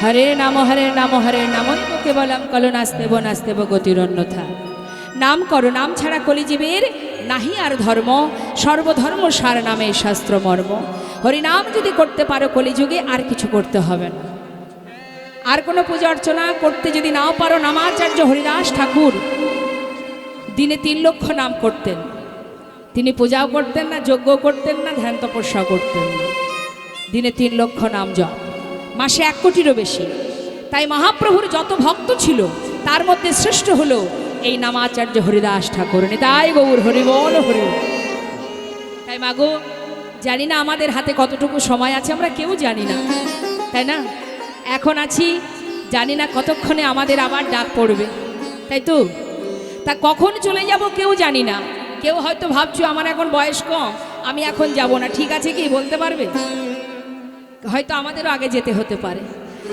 হরে নাম কেবলম কল নাস্তেব নাস্তেব গতিরন্যথা। নাম করো, নাম ছাড়া কলিজীবের নাহি আর ধর্ম, সর্বধর্ম সার নামে শাস্ত্র মর্ম। হরিনাম যদি করতে পারো কলিযুগে আর কিছু করতে হবে না। আর কোনো পূজা অর্চনা করতে যদি নাও পারো, নামাচার্য হরিদাস ঠাকুর দিনে 3 লক্ষ নাম করতেন। তিনি পূজাও করতেন না, যজ্ঞ করতেন না, ধ্যান তপস্যা করতেন না। দিনে 3 লক্ষ নাম জপ, মাসে 1 কোটিরও বেশি। তাই মহাপ্রভুর যত ভক্ত ছিল তার মধ্যে শ্রেষ্ঠ হলো এই নামাচার্য হরিদাস ঠাকুর। নিতাই গৌর হরি বল হরি। তাই মাগো, জানি না আমাদের হাতে কতটুকু সময় আছে, আমরা কেউ জানি না, তাই না? এখন আছি, জানি না কতক্ষণে আমাদের আবার ডাক পড়বে, তাই তো? তা কখন চলে যাব কেউ জানি না। কেউ হয়তো ভাবছো আমার এখন বয়স কম, আমি এখন যাব না। ঠিক আছে, কি বলতে পারবে? হয়তো আমাদেরও আগে যেতে হতে পারে।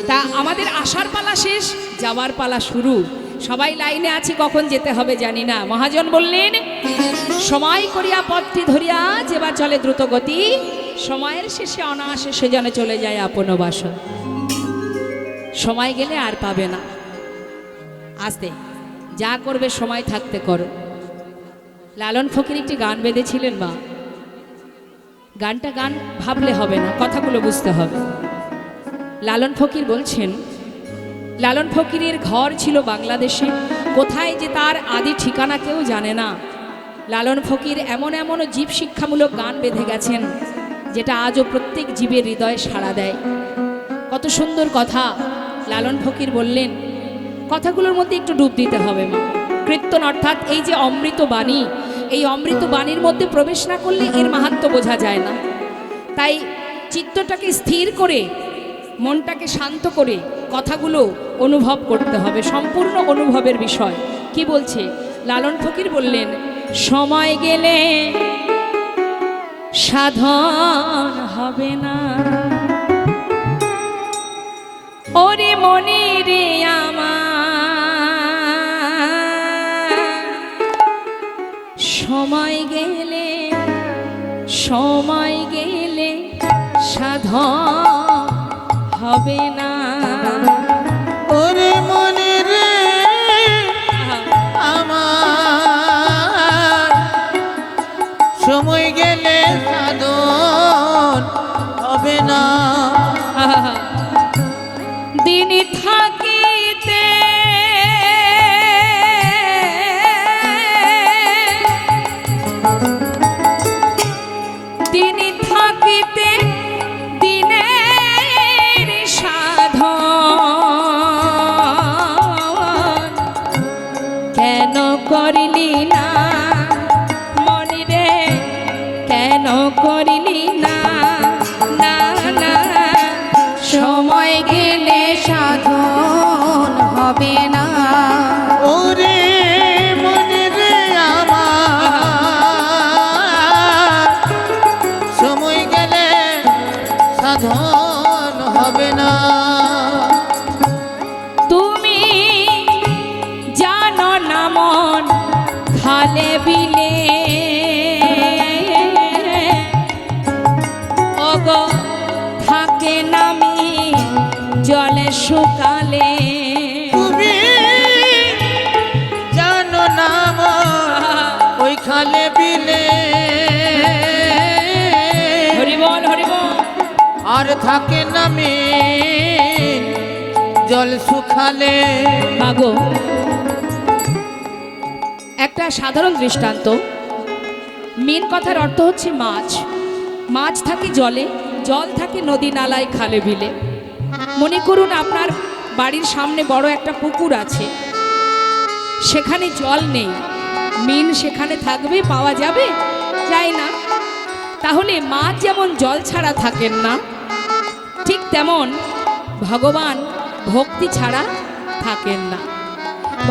তা আমাদের আসার পালা শেষ, যাওয়ার পালা শুরু। সবাই লাইনে আছি, কখন যেতে হবে জানি না। মহাজন বললেন, সময় করিয়া পথটি ধরিয়া যেবা চলে দ্রুত গতি, সময়ের শেষে অনায়াসে সে যেন চলে যায় আপন বাসন। সময় গেলে আর পাবে না। আস্তে যা করবে সময় থাকতে করো। লালন ফকির একটি গান বেঁধেছিলেন মা। গানটা গান ভাবলে হবে না, কথাগুলো বুঝতে হবে। লালন ফকির বলছেন, লালন ফকিরের ঘর ছিল বাংলাদেশে। কোথায় যে তার আদি ঠিকানা কেউ জানে না। লালন ফকির এমন এমন জীব শিক্ষামূলক গান বেঁধে গেছেন যেটা আজও প্রত্যেক জীবের হৃদয়ে সাড়া দেয়। কত সুন্দর কথা লালন ফকির বললেন। কথাগুলোর মধ্যে একটু ডুব দিতে হবে মা। কীর্তন অর্থাৎ এই যে অমৃত বাণী, এই অমৃত বাণীর মধ্যে প্রবেশ না করলে এর মাহাত্ম্য বোঝা যায় না। তাই চিত্তটাকে স্থির করে, মনটাকে শান্ত করে কথাগুলো অনুভব করতে হবে। সম্পূর্ণ অনুভবের বিষয়। কি বলছে লালন ফকির? বললেন, সময় গেলে সাধন হবে না, ওরে মনে রে আমার, সময় গেলে সাধন হবে না, ওরে মনে রে আমার, সময় গেলে সাধন হবে না। দিন থাকিতে দিনের সাধন কেন করিলি না মনি রে, কেন করিলি না? না না, সময় গেলে সাধন হবে না, ওরে মনে রে আমার, সময় গেলে সাধন হবে না। তুমি জানো না মন খালে বিলে, ওগো থাকে নামি জলে শুকালে, তুমি জানো না ওই খালে বিলে, হরিবল হরিবল, আর থাকে নামে জল শুকালে। মাগো, একটা সাধারণ দৃষ্টান্ত। মেন কথার অর্থ হচ্ছে মাছ। মাছ থাকে জলে, জল থাকে নদী নালায় খালে বিলে। মনে করুন আপনার বাড়ির সামনে বড় একটা পুকুর আছে, সেখানে জল নেই, মিন সেখানে থাকবে, পাওয়া যাবে? যায় না। তাহলে মাছ যেমন জল ছাড়া থাকেন না, ঠিক তেমন ভগবান ভক্তি ছাড়া থাকেন না।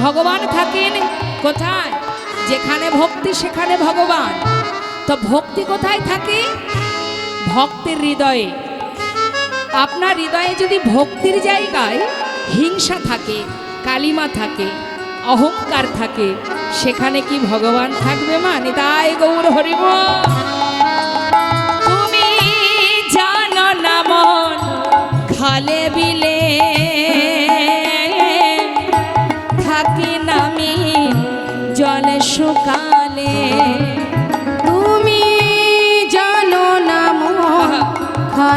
ভগবান থাকেন কোথায়? যেখানে ভক্তি সেখানে ভগবান। তো ভক্তি কোথায় থাকে? ভক্তের হৃদয়ে। আপনার হৃদয়ে যদি ভক্তির জায়গায় হিংসা থাকে, কালিমা থাকে, অহংকার থাকে, সেখানে কি ভগবান থাকবে মা? নিতাই গৌর হরিব। তুমি জানো না মন খালে বিলে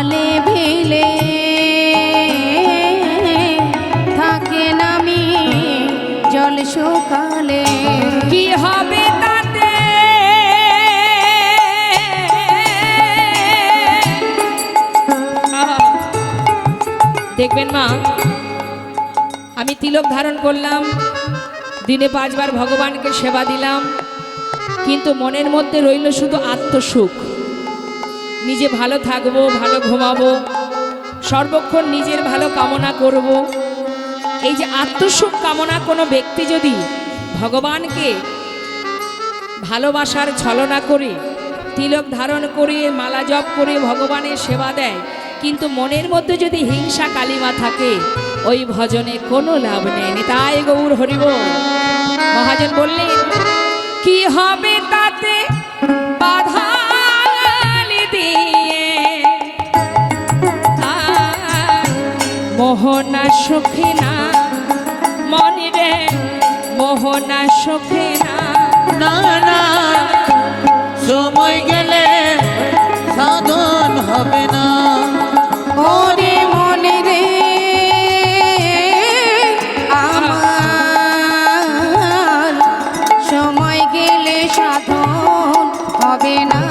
খালে ভিলে থাকে নামি জল শুকালে কি হবে তাতে দেখবেন মা, আমি তিলক ধারণ করলাম, দিনে 5 বার ভগবানকে সেবা দিলাম, কিন্তু মনের মধ্যে রইল শুধু আত্মসুখ। নিজে ভালো থাকবো, ভালো ঘুমাবো, সর্বক্ষণ নিজের ভালো কামনা করব। এই যে আত্মসুখ কামনা কোনো ব্যক্তি যদি ভগবানকে ভালোবাসার ছলনা করে, তিলক ধারণ করে, মালা জপ করে ভগবানের সেবা দেয়, কিন্তু মনের মধ্যে যদি হিংসা কালিমা থাকে, ওই ভজনে কোনো লাভ নেই। তাই গৌর হরিব মহাজন বললেন, কি হবে তাতে বাধা দিয়ে মোহনা সুখী না মনে রে, মোহনা সুখী না। না না, সময় গেলে সাধন হবে না। ওরে মনে রে আমার, সময় গেলে সাধন হবে না।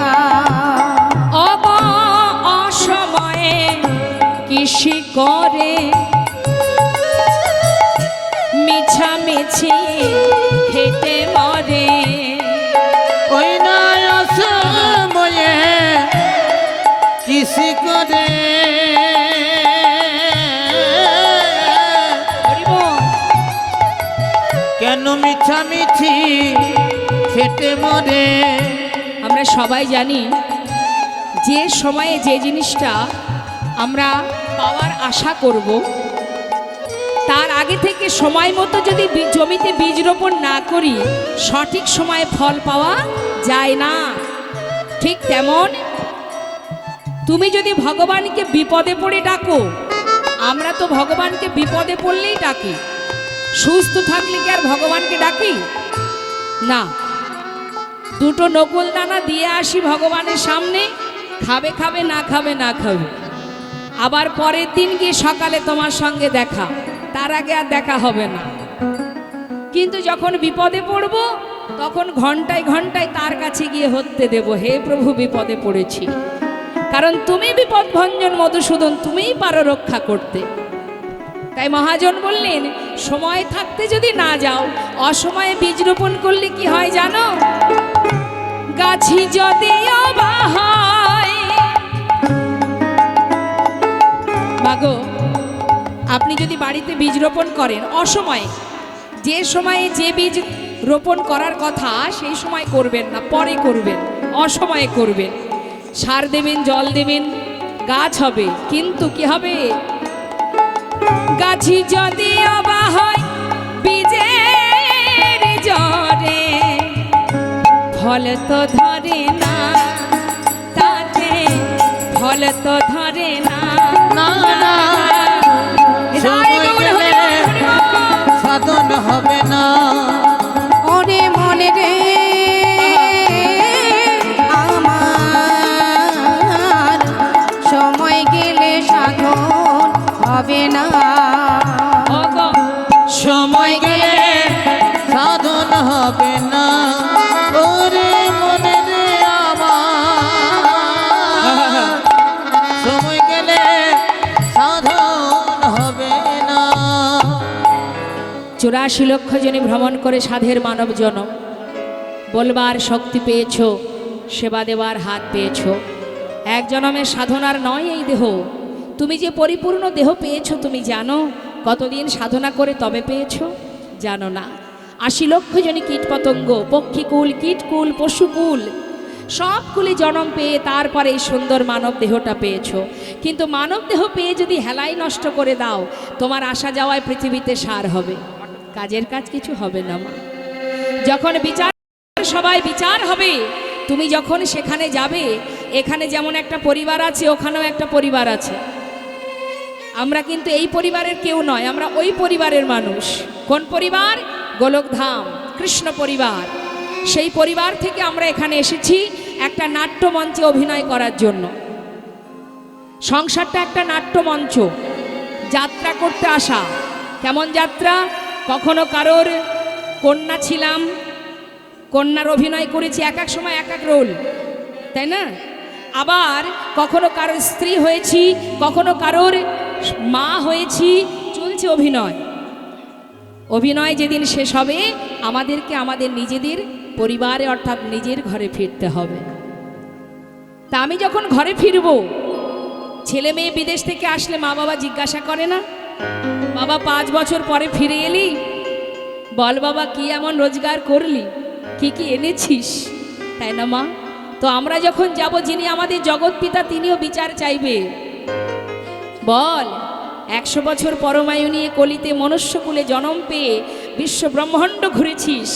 অসময়ে কৃষি করে মিছামিছি খেটে মরে। ওই না সময়ে কৃষি করে কেন মিছামিছি খেটে মরে। আমরা সবাই জানি যে সময়ে যে জিনিসটা আমরা পাওয়ার আশা করব, তার আগে থেকে সময় মতো যদি জমিতে বীজ রোপণ না করি, সঠিক সময়ে ফল পাওয়া যায় না। ঠিক তেমন তুমি যদি ভগবানকে বিপদে পড়ে ডাকো, আমরা তো ভগবানকে বিপদে পড়লেই ডাকি, সুস্থ থাকলে কি আর ভগবানকে ডাকি না? 2টো নকুল দানা দিয়ে আসি ভগবানের সামনে, খাবে খাবে, না খাবে না খাবে। আবার পরের দিন গিয়ে সকালে তোমার সঙ্গে দেখা, তার আগে আর দেখা হবে না। কিন্তু যখন বিপদে পড়ব, তখন ঘন্টায় ঘন্টায় তার কাছে গিয়ে হতে দেব, হে প্রভু বিপদে পড়েছি। কারণ তুমি বিপদ ভঞ্জন মধুসূদন, তুমিই পারো রক্ষা করতে। তাই মহাজন বললেন, সময় থাকতে যদি না যাও, অসময়ে বীজ রোপণ করলে কি হয় জানো? গাছি যদিও বা হয়, মাগো আপনি যদি বাড়িতে বীজ রোপণ করেন অসময়ে, যে সময়ে যে বীজ রোপণ করার কথা সেই সময় করবেন না, পরে করবেন, অসময়ে করবেন। সার দেবেন, জল দেবেন, গাছ হবে, কিন্তু কি হবে? গাছি যদি অবা হয় বীজের জরে, ফল তো ধরে না, তাতে ফল তো ধরে না। না না, সময় গেলে সাধন হবে না। ওরে মনে রে আমার, সময় গেলে সাধন হবে না। সময় গেলে সাধন হবে না। ওরে মনে রে আমার, সময় গেলে সাধন হবে না। 84 লক্ষ জনে ভ্রমণ করে সাধের মানব জনম, বলবার শক্তি পেয়েছ, সেবা দেওয়ার হাত পেয়েছ। এক জনমের সাধনার নয় এই দেহ। তুমি যে পরিপূর্ণ দেহ পেয়েছ, তুমি জানো কতদিন সাধনা করে তবে পেয়েছ? জানো না। 80 লক্ষ জনে কীটপতঙ্গ, পক্ষীকুল, কীটকুল, পশুকুল, সবগুলি জনম পেয়ে তারপরে এই সুন্দর মানব দেহটা পেয়েছ। কিন্তু মানব দেহ পেয়ে যদি হেলাই নষ্ট করে দাও, তোমার আসা যাওয়ায় পৃথিবীতে সার হবে, কাজের কাজ কিছু হবে না মা। যখন বিচার সবাই বিচার হবে, তুমি যখন সেখানে যাবে, এখানে যেমন একটা পরিবার আছে, ওখানেও একটা পরিবার আছে। আমরা কিন্তু এই পরিবারের কেউ নয়, আমরা ওই পরিবারের মানুষ। কোন পরিবার? গোলকধাম কৃষ্ণ পরিবার। সেই পরিবার থেকে আমরা এখানে এসেছি একটা নাট্যমঞ্চে অভিনয় করার জন্য। সংসারটা একটা নাট্যমঞ্চ, যাত্রা করতে আসা। কেমন যাত্রা? কখনো কারোর কন্যা ছিলাম, কন্যার অভিনয় করেছি, এক এক সময় এক এক রোল, তাই না? আবার কখনো কারোর স্ত্রী হয়েছি, কখনো কারোর মা হয়েছি, চলছে অভিনয়। অভিনয় যেদিন শেষ হবে আমাদেরকে আমাদের নিজেদের পরিবারে অর্থাৎ নিজের ঘরে ফিরতে হবে। তা আমি যখন ঘরে ফিরব, ছেলে মেয়ে বিদেশ থেকে আসলে মা বাবা জিজ্ঞাসা করে না, বাবা 5 বছর পরে ফিরে এলি, বল বাবা কি এমন রোজগার করলি, কি কি এনেছিস, তাই না মা? তো আমরা যখন যাব, যিনি আমাদের জগৎ পিতা তিনিও বিচার চাইবে। বল 100 বছর পরমায়ু নিয়ে কলিতে মনুষ্যকুলে জন্ম পেয়ে বিশ্ব ব্রহ্মাণ্ড ঘুরেছিস,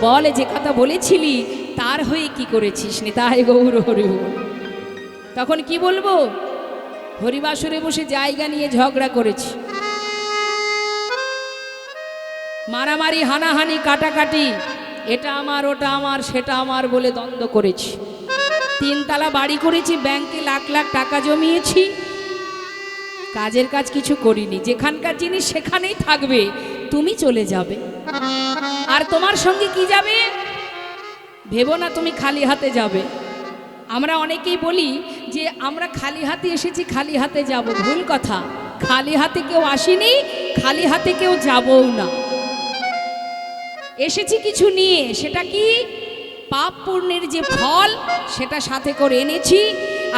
বল যে কথা বলেছিলি তার হয়ে কি করেছিস? নিতাই গৌর হরি বল। তখন কি বলবো? হরিবাসরে বসে জায়গা নিয়ে ঝগড়া করেছি, মারামারি হানাহানি কাটাকাটি, এটা আমার ওটা আমার সেটা আমার বলে দ্বন্দ্ব করেছি, 3 তলা বাড়ি করেছি, ব্যাংকে লাখ লাখ টাকা জমিয়েছি, কাজের কাজ কিছু করিনি। যেখানকার জিনিস সেখানেই থাকবে, তুমি চলে যাবে, আর তোমার সঙ্গে কি যাবে? ভেবো না তুমি খালি হাতে যাবে। আমরা অনেকেই বলি যে আমরা খালি হাতে এসেছি, খালি হাতে যাব। ভুল কথা, খালি হাতে কেউ আসেনি, খালি হাতে কেউ যাবও না। এসেছি কিছু নিয়ে, সেটা কি? পাপ পুণ্যের যে ফল সেটা সাথে করে এনেছি,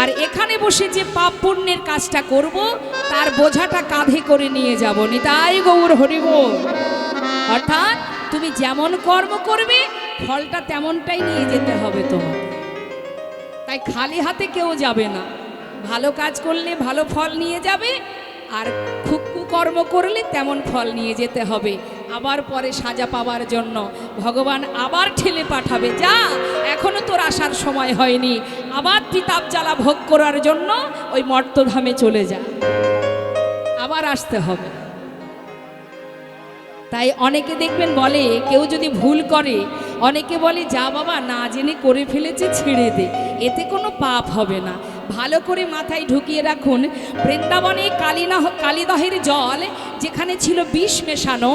আর এখানে বসে যে পাপ পুণ্যের কাজটা করব তার বোঝাটা কাঁধে করে নিয়ে যাব। নিতাই গৌর হরি বল। অর্থাৎ তুমি যেমন কর্ম করবে ফলটা তেমনটাই নিয়ে যেতে হবে তোমার। তাই খালি হাতে কেউ যাবে না। ভালো কাজ করলে ভালো ফল নিয়ে যাবে, আর কুকর্ম করলে তেমন ফল নিয়ে যেতে হবে। আবার পরে সাজা পাওয়ার জন্য ভগবান আবার ঠেলে পাঠাবে, যা এখনো তোর আসার সময় হয়নি, আবার তিতাব জ্বালা ভোগ করার জন্য ওই মর্তধামে চলে যা, আবার আসতে হবে। তাই অনেকে দেখবেন বলে, কেউ যদি ভুল করে অনেকে বলে, যা বাবা না জেনে করে ফেলেছে ছেড়ে দে, এতে কোনো পাপ হবে না। ভালো করে মাথায় ঢুকিয়ে রাখুন, বৃন্দাবনে কালিদহের জল যেখানে ছিল বিষ মেশানো,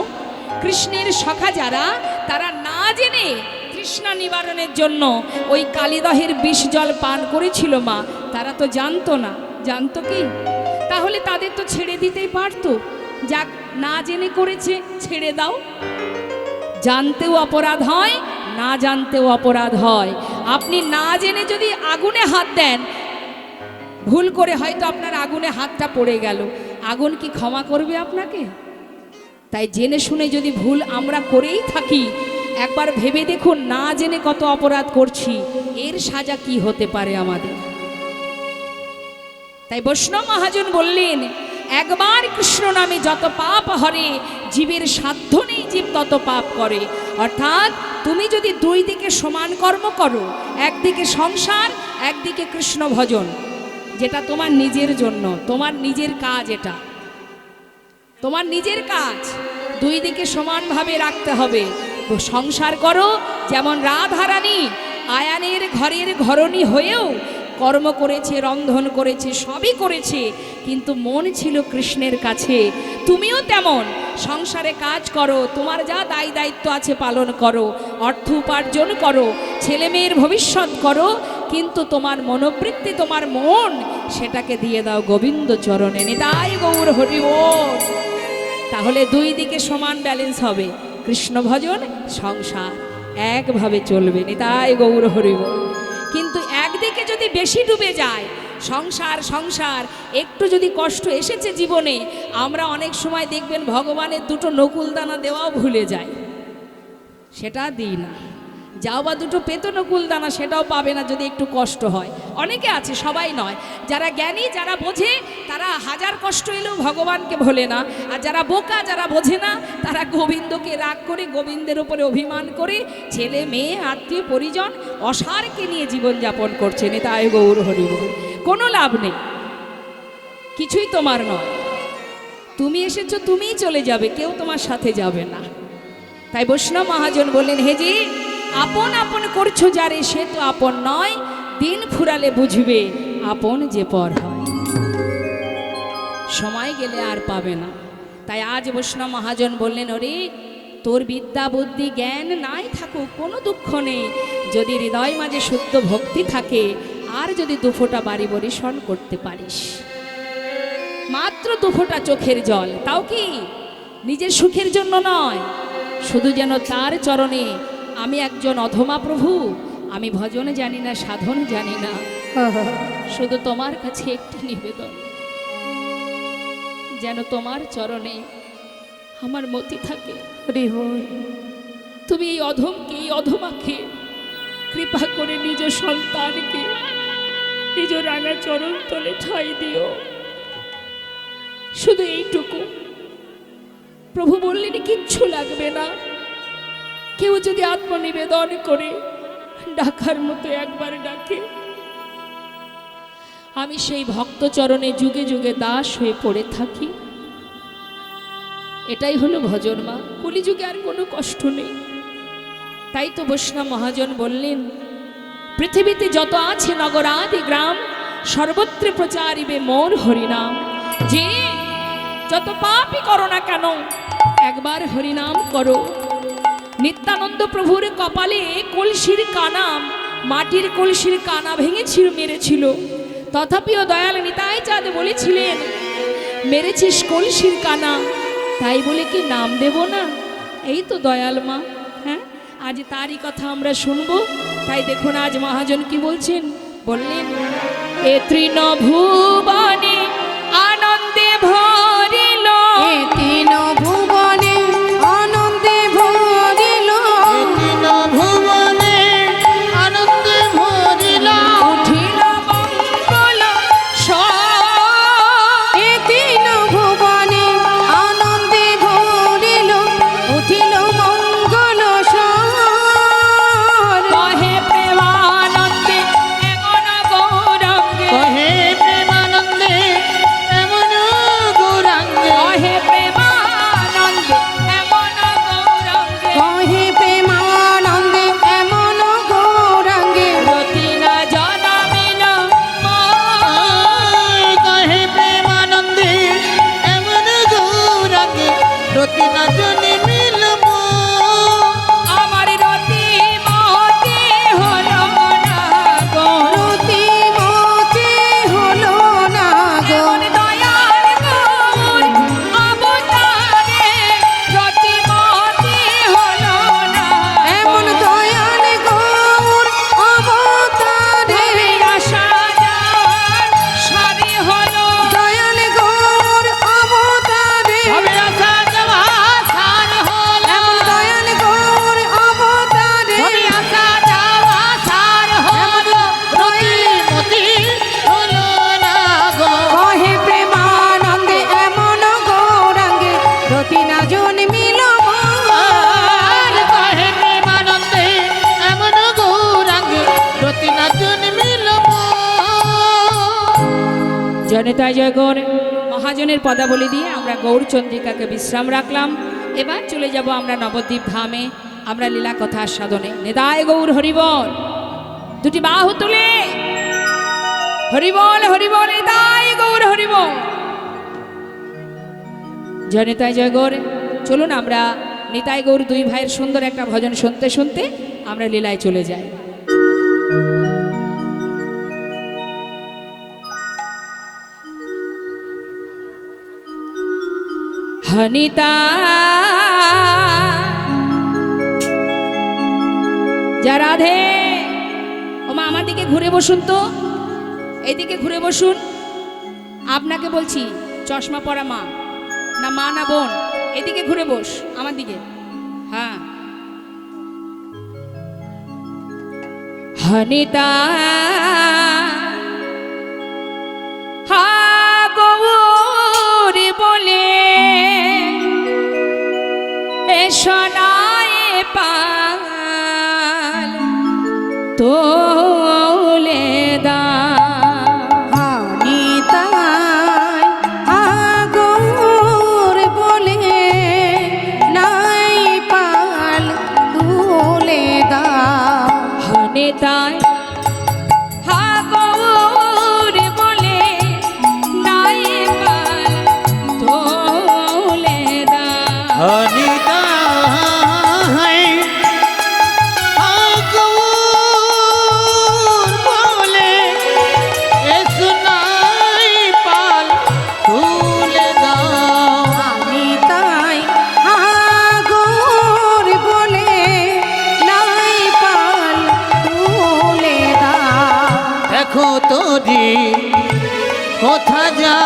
কৃষ্ণের সখা যারা, তারা না জেনে তৃষ্ণা নিবারণের জন্য ওই কালিদহের বিষ জল পান করেছিল মা। তারা তো জানতো না, জানতো কি? তাহলে তাদের তো ছেড়ে দিতেই পারতো। যাক, না জেনে করেছে, ছেড়ে দাও। জানতেও অপরাধ হয়, না জানতেও অপরাধ হয়। আপনি না জেনে যদি আগুনে হাত দেন, ভুল করে হয়তো আপনার আগুনে হাতটা পড়ে গেল, আগুন কি ক্ষমা করবে আপনাকে? তাই জেনে শুনে যদি ভুল আমরা করেই থাকি, একবার ভেবে দেখুন না জেনে কত অপরাধ করছি, এর সাজা কি হতে পারে আমাদের। তাই বৈষ্ণব মহাজন বললেন, একবার কৃষ্ণ নামে যত পাপ হরে, জীবের সাধ্য নেই জীব তত পাপ করে। অর্থাৎ তুমি যদি 2 দিকে সমান কর্ম করো, একদিকে সংসার, একদিকে কৃষ্ণ ভজন, যেটা তোমার নিজের জন্য, তোমার নিজের কাজ, এটা তোমার নিজের কাজ, 2 দিকে সমানভাবে রাখতে হবে। সংসার করো, যেমন রাধারানী আয়ানের ঘরের ঘরণী হয়েও কর্ম করেছে, রন্ধন করেছে, সবই করেছে, কিন্তু মন ছিল কৃষ্ণের কাছে। তুমিও তেমন সংসারে কাজ করো, তোমার যা দায় দায়িত্ব আছে পালন করো, অর্থ উপার্জন করো, ছেলে মেয়ের ভবিষ্যৎ করো, কিন্তু তোমার মনোবৃত্তি, তোমার মন, সেটাকে দিয়ে দাও গোবিন্দ চরণে। নিতাই গৌর হরি বল। তাহলে 2 দিকে সমান ব্যালেন্স হবে, কৃষ্ণ ভজন, সংসার একভাবে চলবে। নিতাই গৌর হরি বল। কিন্তু একদিকে যদি বেশি ডুবে যায়, সংসার সংসার, একটু যদি কষ্ট এসেছে জীবনে, আমরা অনেক সময় দেখবেন ভগবানের 2টো নকুলদানা দেওয়াও ভুলে যাই, সেটা দিই না। যাও বা 2টো পেতো নকুলদানা, সেটাও পাবে না যদি একটু কষ্ট হয়। অনেকে আছে, সবাই নয়, যারা জ্ঞানী, যারা বোঝে, তারা 1000 কষ্ট এলেও ভগবানকে ভোলে না। আর যারা বোকা, যারা বোঝে না, তারা গোবিন্দকে রাগ করে, গোবিন্দের উপরে অভিমান করে, ছেলে মেয়ে আত্মীয় পরিজন অসারকে নিয়ে জীবনযাপন করছে। নিতাই গৌর হরি বল। কোনো লাভ নেই, কিছুই তোমার নয়। তুমি এসেছো, তুমিই চলে যাবে, কেউ তোমার সাথে যাবে না। তাই বৈষ্ণব মহাজন বললেন, হে জি, আপন আপন করছো যারে, সে তো আপন নয়, দিন ফুরালে বুঝবে আপন যে পর হয়। গেলে আর পাবে না। তাই আজ বৈষ্ণব মহাজন বললেন, ওরে তোর বিদ্যা বুদ্ধি জ্ঞান নাই থাকুক কোনো দুঃখ নেই, যদি হৃদয় মাঝে শুদ্ধ ভক্তি থাকে আর যদি দুফোঁটা বাড়ি বরিশন করতে পারিস, মাত্র দুফোঁটা চোখের জল, তাও কি নিজের সুখের জন্য নয়, শুধু যেন তার চরণে আমি একজন অধমা প্রভু, আমি ভজন জানি না সাধন জানি না, শুধু তোমার কাছে একটি নিবেদন, যেন তোমার চরণে আমার মতি থাকে। তুমি এই অধমকে এই অধমাকে কৃপা করে নিজ সন্তানকে নিজ রাঙা চরণ তলে ঠাঁই দিও, শুধু এইটুকু। প্রভু বললেন কিচ্ছু লাগবে না, কেউ যদি আত্মনিবেদন করে ডাকার মতো একবার ডাকে, আমি সেই ভক্ত চরণে যুগে যুগে দাস হয়ে পড়ে থাকি। এটাই হলো ভজন মা, কলিযুগে আর কোনো কষ্ট নেই। তাই তো বৈষ্ণব মহাজন বললেন, পৃথিবীতে যত আছে নগরাদি গ্রাম, সর্বত্র প্রচারিবে মোর হরিনাম। যে যত পাপই করো না কেন একবার হরিনাম করো। নিত্যানন্দ প্রভুর কপালে কলসির কানা, মাটির কলসির কানা ভেঙেছিল, মেরেছিল, তথাপিও দয়াল নিতাই চাঁদ বলেছিলেন, মেরেছিস কলসির কানা, তাই বলে কি নাম দেব না? এই তো দয়াল মা। হ্যাঁ, আজ তারই কথা আমরা শুনবো। তাই দেখুন আজ মহাজন কি বলছেন, বললেন, এ তৃণ ভুবনে আনন্দে ভরিল, এ তিন ভুবনে আনন্দে ভরিল, তিন ভুবনে আনন্দে ভরিল, উঠিল মঙ্গল এ তিন ভুবনে আনন্দে ভরিল, উঠিল মঙ্গল স্বর। কহে প্রেমানন্দে এমন গৌরঙ্গে, কহে প্রেমানন্দে এমন গৌরাঙ্গে, কহে প্রেমানন্দে এমন গৌরঙ্গে, কহে প্রেমানন্দে এমন গৌরাঙ্গে, রতি না জনমিল কহে প্রেমানন্দে এমন গৌরাঙ্গে, রতি না জন্মিল আমার রতি মতি হলো না গো, রতি মতি হলো না গো, এমন দয়াল গৌর অবতারে রতি মতি হলো না গো। এমন দয়াল গৌর অবতারে, ভবে আশা যার সারি হলো, দয়াল গৌর অবতারে, হবে আসা যাওয়া সার হল, এমন দয়াল গৌর অবতারে, হবে আসা যাওয়া সার হল, রতি মতি হলো না গো। কহে প্রেমানন্দে এমন গৌরাঙ্গে, রতি না জন্মিল আর কহে প্রেমানন্দে এমন গৌরাঙ্গে, রতি না জন্মিল জনতা জয় গৌর মহাজনের পদাবলী দিয়ে আমরা গৌরচন্দ্রিকাকে বিশ্রাম রাখলাম। এবার চলে যাব আমরা নবদ্বীপ ধামে, আমরা লীলা কথা আস্বাদনে। নিতাই গৌর হরিবল, দুটি বাহু তুলে হরিবল হরিবল, নিতাই গৌর হরিবল। জনতাই জয় গৌর, চলুন আমরা নিতাই গৌর দুই ভাইয়ের সুন্দর একটা ভজন শুনতে শুনতে আমরা লীলায় চলে যাই। হনিতা যা রাধে, ও মা আমার দিকে ঘুরে বসুন তো, এইদিকে ঘুরে বসুন। আপনাকে বলছি, চশমা পরা মা, না মা না বোন, এদিকে ঘুরে বস আমার দিকে। হ্যাঁ, হনিতা হা গৌরী বলে সোনায় পাল তোলে দা, হানিতাই আগর বলে নাই পাল তুলে দাও, হনিতায় হা গৌরী বলে নাই পাল হরিদাই গৌর বলে এ সোনাই পাল তুলে দাও আমি তাই আগর বলে নাই পাল তুলে দাও দেখো তোরি কোথা যা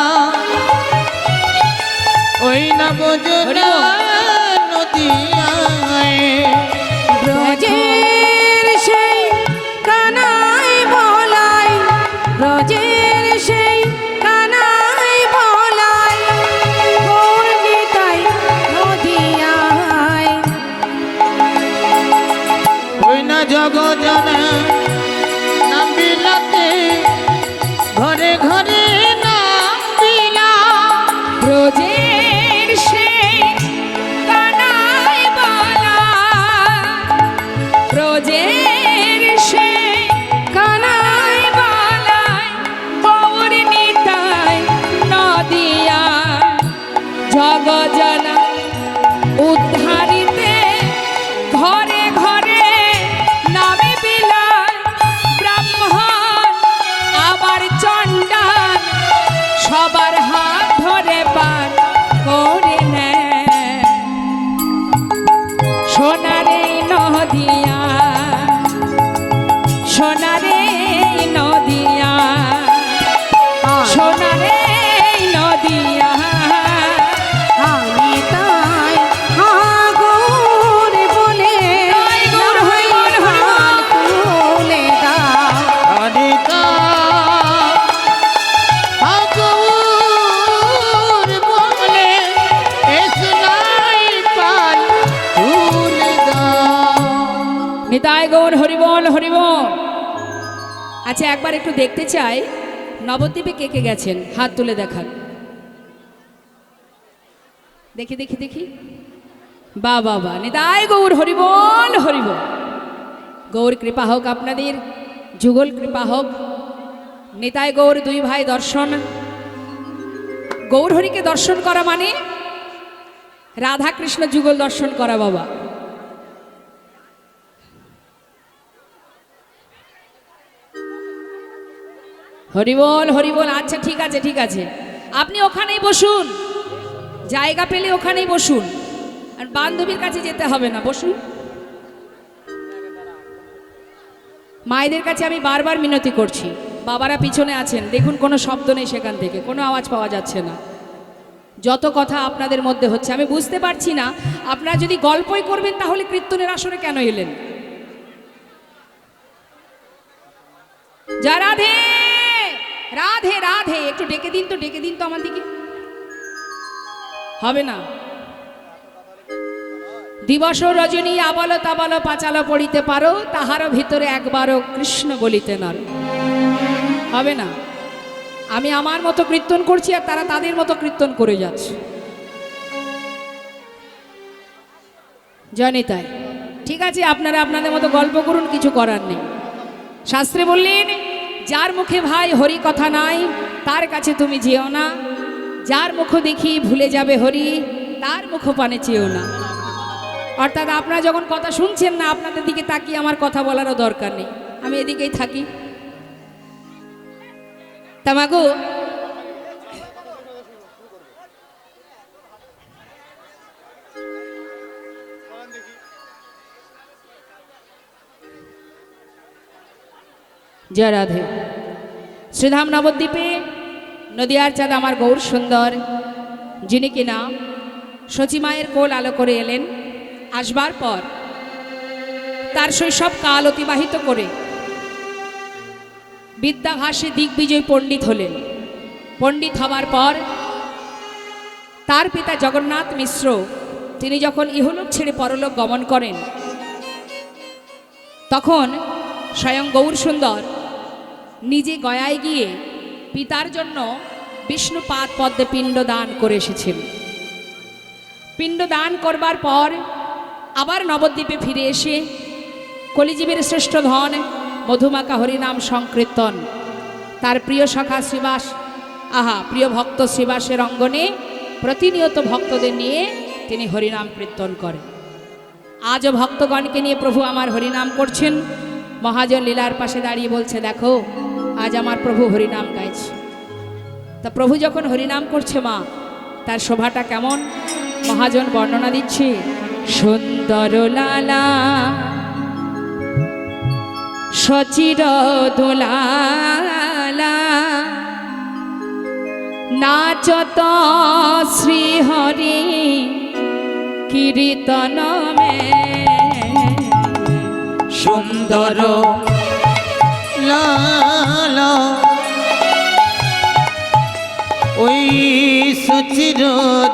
ওই না বোঝনা নদিয়ায় ব্রজের সেই কানাই বলাই ব্রজের সেই কানাই বলাই গৌর নিতাই নদিয়ায় ওই না জগজনে নাম বিলাতে ঘরে ঘরে নাম বিলা ব্রজের সেই কানাই বালা, ব্রজের সেই কানাই বালায় গৌর নিতাই নদিয়া জগজনা উদ্ধারিতে ঘরে ঘরে নামে বিলায় ব্রাহ্মণ আবার চণ্ডাল সবার হাত ধরে পার করে নেয় সোনারে নদিয়া সোনারে নদিয়া সোনারে নদিয়া আমি তাই আগর বলে নাই গৌর নাই হরিবল পাল তুলে দাও হরিতা গৌর বলে এ সোনাই পাল তুলে দাও নিতাই গৌর হরিবল হরিবল। আচ্ছা একবার একটু দেখতে চাই নবদ্বীপে কে কে গেছেন, হাত তুলে দেখান দেখি দেখি দেখি। বা বাবা নিতাই গৌর হরিবল হরিবল। গৌর কৃপা হোক আপনাদের, যুগল কৃপা হোক। নিতাই গৌর দুই ভাই দর্শন, গৌর হরিকে দর্শন করা মানে রাধা কৃষ্ণ যুগল দর্শন করা বাবা। হরিবল হরিবল। আচ্ছা ঠিক আছে ঠিক আছে, আপনি ওখানেই বসুন, জায়গা পেলে ওখানেই বসুন, আর বান্ধবীর কাছে যেতে হবে না, বসুন। মায়েদের কাছে আমি বারবার মিনতি করছি, বাবারা পিছনে আছেন, দেখুন কোনো শব্দ নেই সেখান থেকে, কোনো আওয়াজ পাওয়া যাচ্ছে না। যত কথা আপনাদের মধ্যে হচ্ছে আমি বুঝতে পারছি না, আপনারা যদি গল্পই করবেন তাহলে কীর্তনের আসরে কেন এলেন? যা রাধে রাধে রাধে, একটু ডেকে দিন তো, ডেকে দিন তো আমার দিকে। হবে না? দিবস রজনী আবল তাবল পাঁচাল পড়িতে পারো, তাহার ভিতরে একবারও কৃষ্ণ বলিতে নর। হবে না? আমি আমার মতো কীর্তন করছি আর তারা তাদের মতো কীর্তন করে যাচ্ছে, জানি তাই। ঠিক আছে, আপনারা আপনাদের মতো গল্প করুন, কিছু করার নেই। শাস্ত্রে বললেন যার মুখে ভাই হরি কথা নাই তার কাছে তুমি যেও না, যার মুখ দেখি ভুলে যাবে হরি তার মুখ পানে চেও না। অর্থাৎ আপনারা যখন কথা শুনছেন না, আপনাদের দিকে তাকিয়ে আমার কথা বলারও দরকার নেই, আমি এদিকেই থাকি। তামাগো জয় রাধে। শ্রীধাম নবদ্বীপে নদিয়ার চাঁদ আমার গৌর সুন্দর, যিনি কিনা সচিমায়ের কোল আলো করে এলেন, আসবার পর তার শৈশব কাল অতিবাহিত করে বিদ্যাভাসে দিগ্বিজয় পণ্ডিত হলেন। পণ্ডিত হবার পর তার পিতা জগন্নাথ মিশ্র তিনি যখন ইহলোক ছেড়ে পরলোক গমন করেন, তখন স্বয়ং গৌর সুন্দর নিজে গয়ায় গিয়ে পিতার জন্য বিষ্ণুপাদ পদ্মে পিণ্ড দান করে এসেছেন। পিণ্ড দান করবার পর আবার নবদ্বীপে ফিরে এসে কলিজীবের শ্রেষ্ঠ ধন মধুমাকা হরিনাম সংকীর্তন, তার প্রিয় সখা শ্রীবাস, প্রিয় ভক্ত শ্রীবাসের অঙ্গনে প্রতিনিয়ত ভক্তদের নিয়ে তিনি হরিনাম কীর্তন করেন। আজও ভক্তগণকে নিয়ে প্রভু আমার হরিনাম করছেন। মহাজন লীলার পাশে দাঁড়িয়ে বলছে, দেখো আজ আমার প্রভু হরিনাম গাইছে। তা প্রভু যখন হরিনাম করছে মা, তার শোভাটা কেমন মহাজন বর্ণনা দিচ্ছে। সুন্দর লালা সচির দোলালা নাচত শ্রীহরি কীর্তন মে। সুন্দর লালা ওই সুচির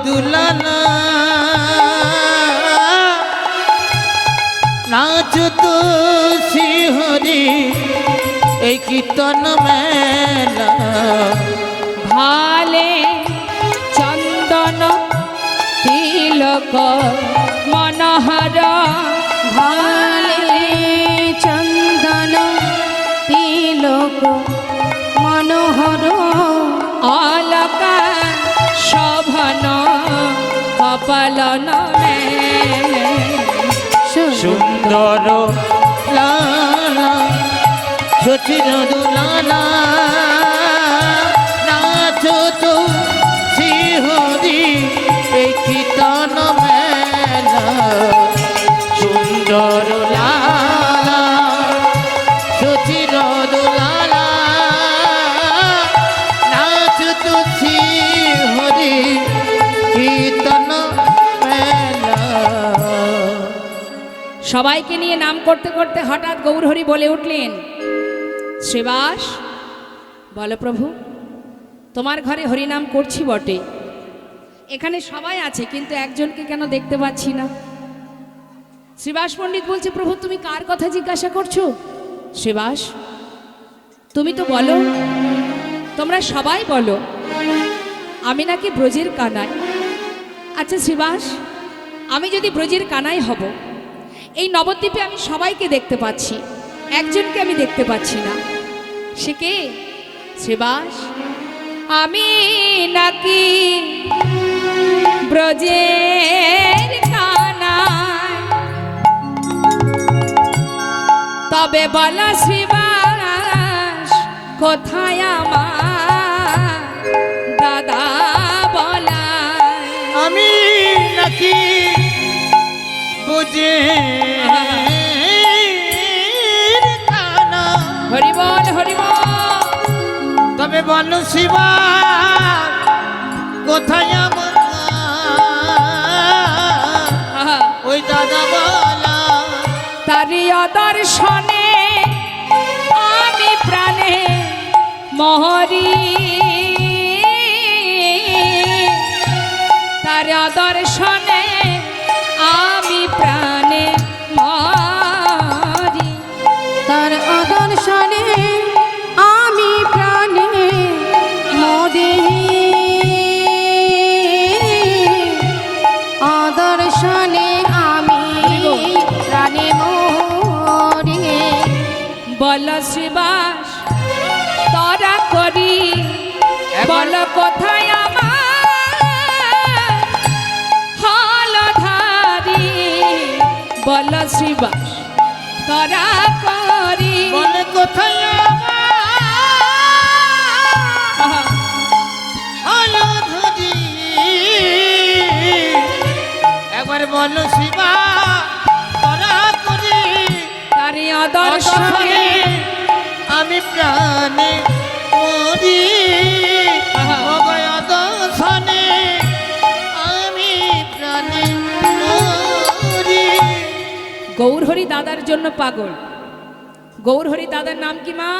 দুলালা নাচ তো শ্রীহরি এই কীর্তন মেলা। ভালে চন্দন তিলক মনোহর ভালে চন্দন তিলক মনোহর অলকা শোভন কপালন মে। সুন্দর লালা সচির দুলালা নাচ তো শ্রীহরি এই কীর্তন মেলা। সুন্দর লালা সচির দুলালা নাচ তো শ্রীহরি কীর্তন মেলা। সবাইকে নিয়ে নাম করতে করতে হঠাৎ গৌরহরি বলে উঠলেন, শ্রীবাস বলো প্রভু, তোমার ঘরে হরিনাম করছি বটে, এখানে সবাই আছে কিন্তু একজনকে কেন দেখতে পাচ্ছি না। শ্রীবাস পণ্ডিত বলছে, প্রভু তুমি কার কথা জিজ্ঞাসা করছো? শ্রীবাস তুমি তো বলো, তোমরা সবাই বলো আমি নাকি ব্রজের কানাই। আচ্ছা শ্রীবাস, আমি যদি ব্রজের কানাই হব, এই নবদ্বীপে আমি সবাইকে দেখতে পাচ্ছি, একজনকে আমি দেখতে পাচ্ছি না, সে কে? শ্রীবাস আমি নাকি ব্রজের কানাই, তবে বলো শ্রীবাস কোথায় আমার দাদা বলা? আমি নাকি বুঝে কানা, হরিবল হরিবল, তবে বলো শিবা কোথায় আমার আহা, ওই দাদা বলা? তারি অদর্শনে আমি প্রাণে মহরি, তার অদর্শনে আমি প্রাণে মরি। তার আদর্শনে আমি প্রাণে মরি, আদর্শনে আমি প্রাণে মরি। বল শ্রীবাস তরা করি, বল কোথায় আমার হলধারি? বল শ্রীবাস তরা করি, বলে কোথায় আহা, আলো ধরি? একবার বলো শিবা তোরা করি তারি অদর্শনে আমি প্রাণে মরি। আহা। অভয় দর্শনে আমি প্রাণে মরি। গৌরহরি দাদার জন্য পাগল। গৌরহরি দাদার নাম কি মা?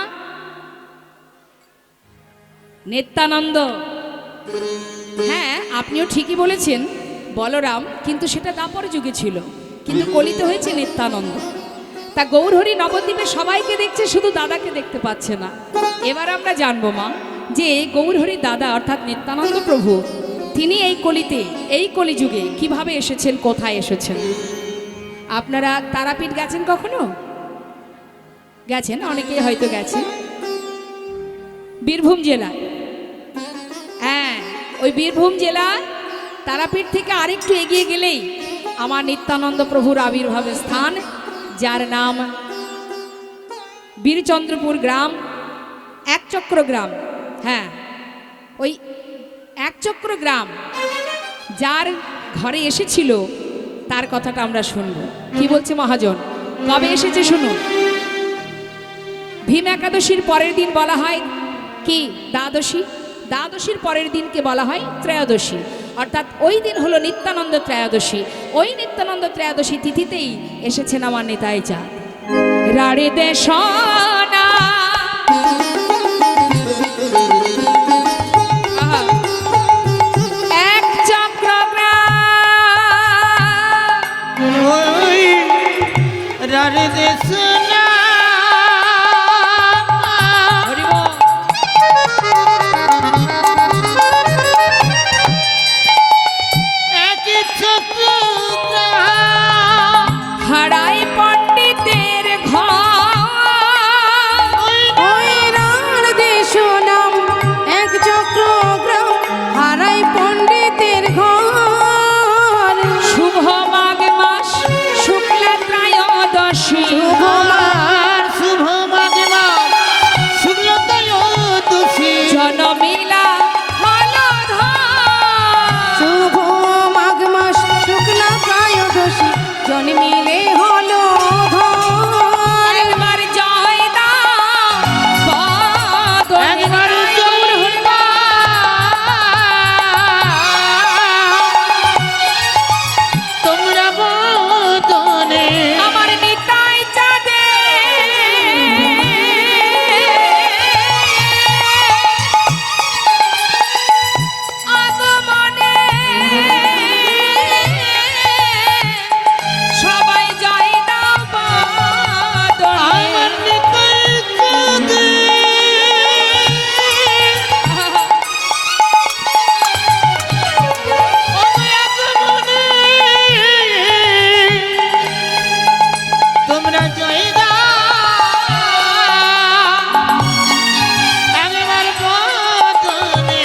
নিত্যানন্দ। হ্যাঁ আপনিও ঠিকই বলেছেন বলরাম, কিন্তু সেটা দাপর যুগে ছিল, কিন্তু কলিতে হয়েছে নিত্যানন্দ। তা গৌরহরি নবদ্বীপে সবাইকে দেখছে, শুধু দাদাকে দেখতে পাচ্ছে না। এবার আমরা জানবো মা যে গৌরহরি দাদা অর্থাৎ নিত্যানন্দ প্রভু তিনি এই কলিতে, এই কলিযুগে কিভাবে এসেছেন, কোথায় এসেছেন। আপনারা তারাপীঠ গেছেন কখনো? গেছেন, অনেকেই হয়তো গেছেন। বীরভূম জেলায়, হ্যাঁ ওই বীরভূম জেলা তারাপীঠ থেকে আরেকটু এগিয়ে গেলেই আমার নিত্যানন্দ প্রভুর আবির্ভাবের স্থান, যার নাম বীরচন্দ্রপুর গ্রাম, একচক্র গ্রাম। হ্যাঁ, ওই একচক্র গ্রাম যার ঘরে এসেছিল তার কথাটা আমরা শুনব। কি বলছে মহাজন, কবে এসেছে শুনুন। ভীম একাদশীর পরের দিন বলা হয় কি দ্বাদশী, দ্বাদশীর পরের দিনকে বলা হয় ত্রয়োদশী, অর্থাৎ ওই দিন হলো নিত্যানন্দ ত্রয়োদশী। ওই নিত্যানন্দ ত্রয়োদশী তিথিতেই এসেছেন আমার নিতাই চাঁদ। রাড়ে দেশনা এক চক্র ওই রারে দেশ না একই চক্র হারাই পণ্ডিতের ঘর, ওই রার দেশ নাম এক চক্র গ্রাম, হারাই পণ্ডিতের ঘর। শুভ মাঘ মাস শুক্লা ত্রয়োদশী, আমার শুভ মাঘে মাস শুক্লতয়োদশী জনমিলা হলো ধর। শুভ মাঘ মাস শুক্লা ত্রয়োদশী, জন্মিলে হলো ধর। একবার জয় দাও একবার জয় দাও। তোমরা বদনে আমার নিতাই চাঁদে আগমনে সবাই জয় দাও বদনে। আমার নিতাই চাঁদে তোমরা জয় দাও। একবার বদনে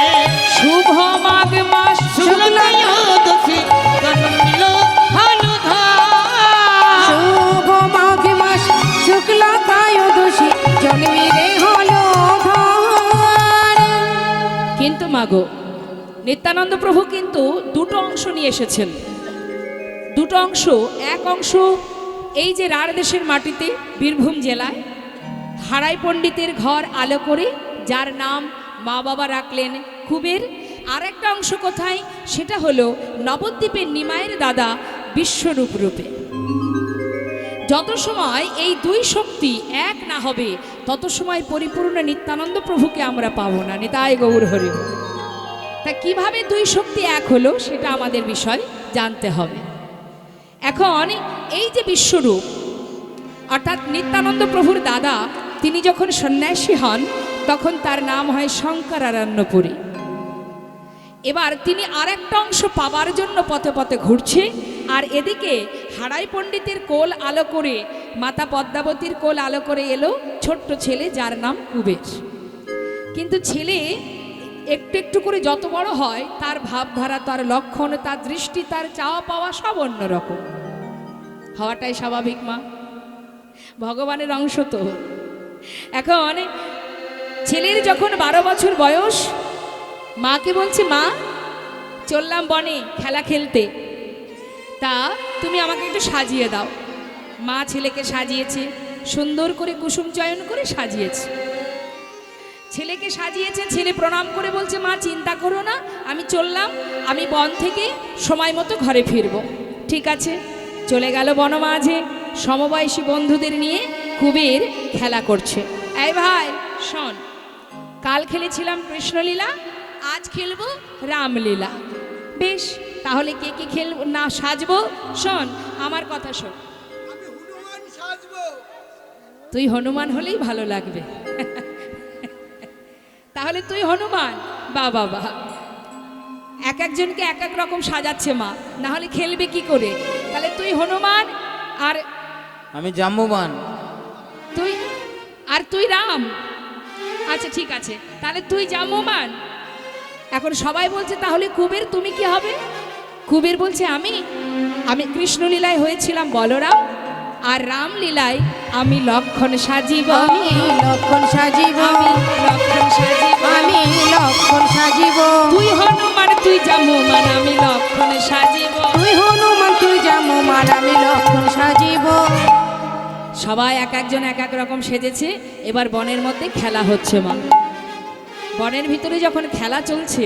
শুভ মাঘ মাস শুক্লতয়োদশী জন্মিল হলো ধর। শুভ মাঘ মাস শুক্লা ত্রয়োদশী, জন্মিলে হলো ধর। কিন্তু মাগো, নিত্যানন্দ প্রভু কিন্তু দুটো অংশ নিয়ে এসেছেন। দুটো অংশ, এক অংশ এই যে রাঢ় দেশের মাটিতে বীরভূম জেলায় হারাই পণ্ডিতের ঘর আলো করে, যার নাম মা বাবা রাখলেন কুবের। আর একটা অংশ কোথায়, সেটা হলো নবদ্বীপের নিমায়ের দাদা বিশ্বরূপ রূপে। যত সময় এই দুই শক্তি এক না হবে তত সময় পরিপূর্ণ নিত্যানন্দ প্রভুকে আমরা পাবো না। নিতাই গৌর হরি। তা কিভাবে দুই শক্তি এক হলো সেটা আমাদের বিষয় জানতে হবে। এখন এই যে বিশ্বরূপ অর্থাৎ নিত্যানন্দ প্রভুর দাদা, তিনি যখন সন্ন্যাসী হন তখন তার নাম হয় শঙ্করারণ্যপুরী। এবার তিনি আর একটা অংশ পাবার জন্য পথে পথে ঘুরছে, আর এদিকে হারাই পণ্ডিতের কোল আলো করে, মাতা পদ্মাবতীর কোল আলো করে এলো ছোট্ট ছেলে, যার নাম কুবের। কিন্তু ছেলে একটু একটু করে যত বড় হয় তার ভাবধারা, তার লক্ষণ, তার দৃষ্টি, তার চাওয়া পাওয়া সব অন্যরকম হওয়াটাই স্বাভাবিক। মা ভগবানের অংশ তো। এখন ছেলের যখন 12 বছর বয়স, মাকে বলছে, মা চললাম বনে খেলা খেলতে, তা তুমি আমাকে একটু সাজিয়ে দাও। মা ছেলেকে সাজিয়েছে, সুন্দর করে কুসুম চয়ন করে সাজিয়েছে। ছেলেকে সাজিয়েছে, ছেলে প্রণাম করে বলছে, মা চিন্তা করো না, আমি চললাম, আমি বন থেকে সময় মতো ঘরে ফিরব। ঠিক আছে, চলে গেল বন মাঝে, সমবয়সী বন্ধুদের নিয়ে কুবের খেলা করছে। এই ভাই শোন, কাল খেলেছিলাম কৃষ্ণলীলা, আজ খেলবো রামলীলা। বেশ, তাহলে কে কে খেলবো না সাজবো? শোন আমার কথা শোন, তুই হনুমান হলেই ভালো লাগবে। তাহলে তুই হনুমান? বাবা বাহ, এক একজনকে এক এক রকম সাজাচ্ছে মা, না হলে খেলবে কি করে? তাহলে তুই হনুমান, আর আমি জাম্বুবান। তুই রাম। আচ্ছা ঠিক আছে, তাহলে তুই জাম্বুবান। এখন সবাই বলছে তাহলে কুবের তুমি কি হবে? কুবের বলছে আমি আমি কৃষ্ণলীলায় হয়েছিলাম বলরাম, আর রামলীলায় আমি লক্ষণ সাজিব। আমি লক্ষণ সাজিব, আমি লক্ষণ সাজিব। আমি লক্ষণ সাজিব। তুই হনুমান তুই জামুমান আমি লক্ষণ সাজিব। তুই হনুমান তুই জামুমান আমি লক্ষণ সাজিব। সবাই এক একজন এক এক রকম সেজেছে। এবার বনের মধ্যে খেলা হচ্ছে মা। বনের ভিতরে যখন খেলা চলছে,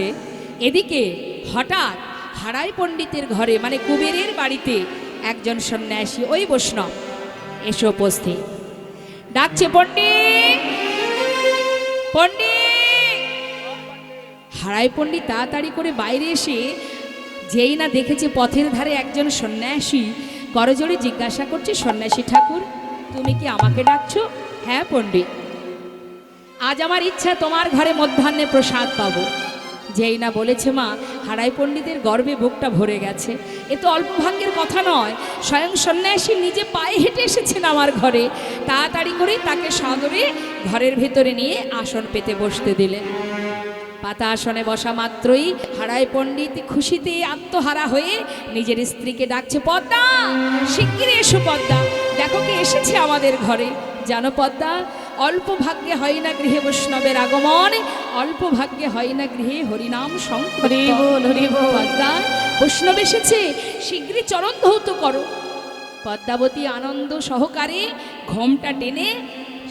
এদিকে হঠাৎ হারাই পণ্ডিতের ঘরে মানে কুবেরের বাড়িতে একজন সন্ন্যাসী ওই বৈষ্ণব এসে উপস্থিত। ডাকছে পণ্ডিত, পণ্ডিত। হারাই পণ্ডিত তাড়াতাড়ি করে বাইরে এসে যেই না দেখেছে পথের ধারে একজন সন্ন্যাসী, করজোড়ে জিজ্ঞাসা করছে, সন্ন্যাসী ঠাকুর তুমি কি আমাকে ডাকছো? হ্যাঁ পণ্ডিত, আজ আমার ইচ্ছা তোমার ঘরে মধ্যাহ্নে প্রসাদ পাবো। যেই না বলেছে মা, হারাই পণ্ডিতের গর্বে বুকটা ভরে গেছে। এ তো অল্প ভাগ্যের কথা নয়, স্বয়ং সন্ন্যাসী নিজে পায়ে হেঁটে এসেছেন আমার ঘরে। তাড়াতাড়ি করে তাকে সাদরে ঘরের ভেতরে নিয়ে আসন পেতে বসতে দিলেন। পাতা আসনে বসা মাত্রই হারাই পণ্ডিত খুশিতে আত্মহারা হয়ে নিজের স্ত্রীকে ডাকছে, পদ্মা শিগগিরই এসো পদ্মা, দেখো কে এসেছে আমাদের ঘরে। জানো পদ্মা, অল্প ভাগ্যে হয় না গৃহে বৈষ্ণবের আগমন, অল্প ভাগ্যে হয় না গৃহে হরিনাম সংকীর্তন। পদ্মা, বৈষ্ণব এসেছে, শীঘ্রই চরণ ধৌত করো। পদ্মাবতী আনন্দ সহকারে ঘোমটা টেনে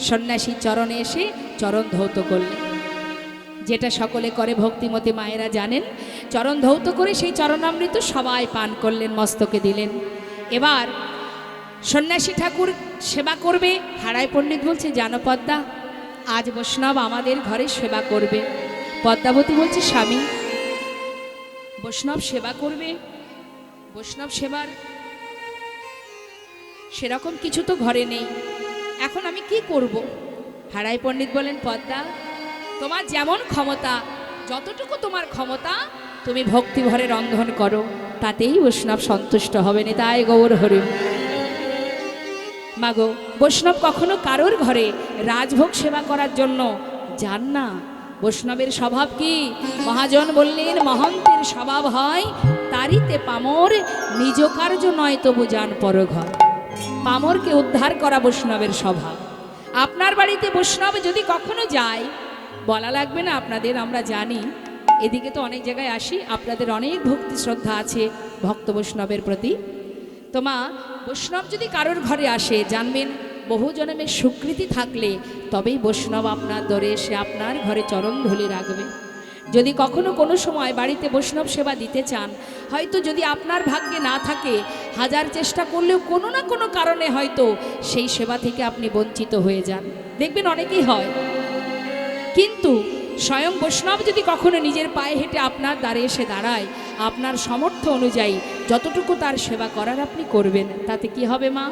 সন্ন্যাসীর চরণে এসে চরণ ধৌত করলেন। যেটা সকলে করে ভক্তিমতী মায়েরা জানেন। চরণ ধৌত করে সেই চরণামৃত সবাই পান করলেন, মস্তকে দিলেন। এবার সন্ন্যাসী ঠাকুর সেবা করবে। হারাই পণ্ডিত বলছে, জানো পদ্মা, আজ বৈষ্ণব আমাদের ঘরে সেবা করবে। পদ্মাবতী বলছে, স্বামী বৈষ্ণব সেবা করবে, বৈষ্ণব সেবার সেরকম কিছু তো ঘরে নেই, এখন আমি কি করব? হারাই পণ্ডিত বলেন, পদ্মা তোমার যেমন ক্ষমতা, যতটুকু তোমার ক্ষমতা তুমি ভক্তি ভরে রন্ধন করো, তাতেই বৈষ্ণব সন্তুষ্ট হবেন। তাই গৌর হরি। মাগো, বৈষ্ণব কখনো কারোর ঘরে রাজভোগ সেবা করার জন্য যান না। বৈষ্ণবের স্বভাব কি? মহাজন বললেন, মহন্তের স্বভাব হয় তারিতে পামর, নিজ কার্য নয় তবু যান পরঘর। পামরকে উদ্ধার করা বৈষ্ণবের স্বভাব। আপনার বাড়িতে বৈষ্ণব যদি কখনো যায়, বলা লাগবে না আপনাদের, আমরা জানি। এদিকে তো অনেক জায়গায় আসি, আপনাদের অনেক ভক্তি শ্রদ্ধা আছে ভক্ত বৈষ্ণবের প্রতি। তো মা, বৈষ্ণব যদি কারোর ঘরে আসে, জানবেন বহু জন্মের স্বীকৃতি থাকলে তবেই বৈষ্ণব আপনার দরে এসে আপনার ঘরে চরণ ধুলি রাখবে। যদি কখনো কোনো সময় বাড়িতে বৈষ্ণব সেবা দিতে চান, হয়তো যদি আপনার ভাগ্যে না থাকে, হাজার চেষ্টা করলেও কোনো না কোনো কারণে হয়তো সেই সেবা থেকে আপনি বঞ্চিত হয়ে যান। দেখবেন অনেকেই হয়। কিন্তু স্বয়ং বৈষ্ণব যদি কখনো নিজের পায়ে হেঁটে আপনার দ্বারে এসে দাঁড়ায়, আপনার সামর্থ্য অনুযায়ী যতটুকু তার সেবা করার আপনি করবেন, তাতে কি হবে মা?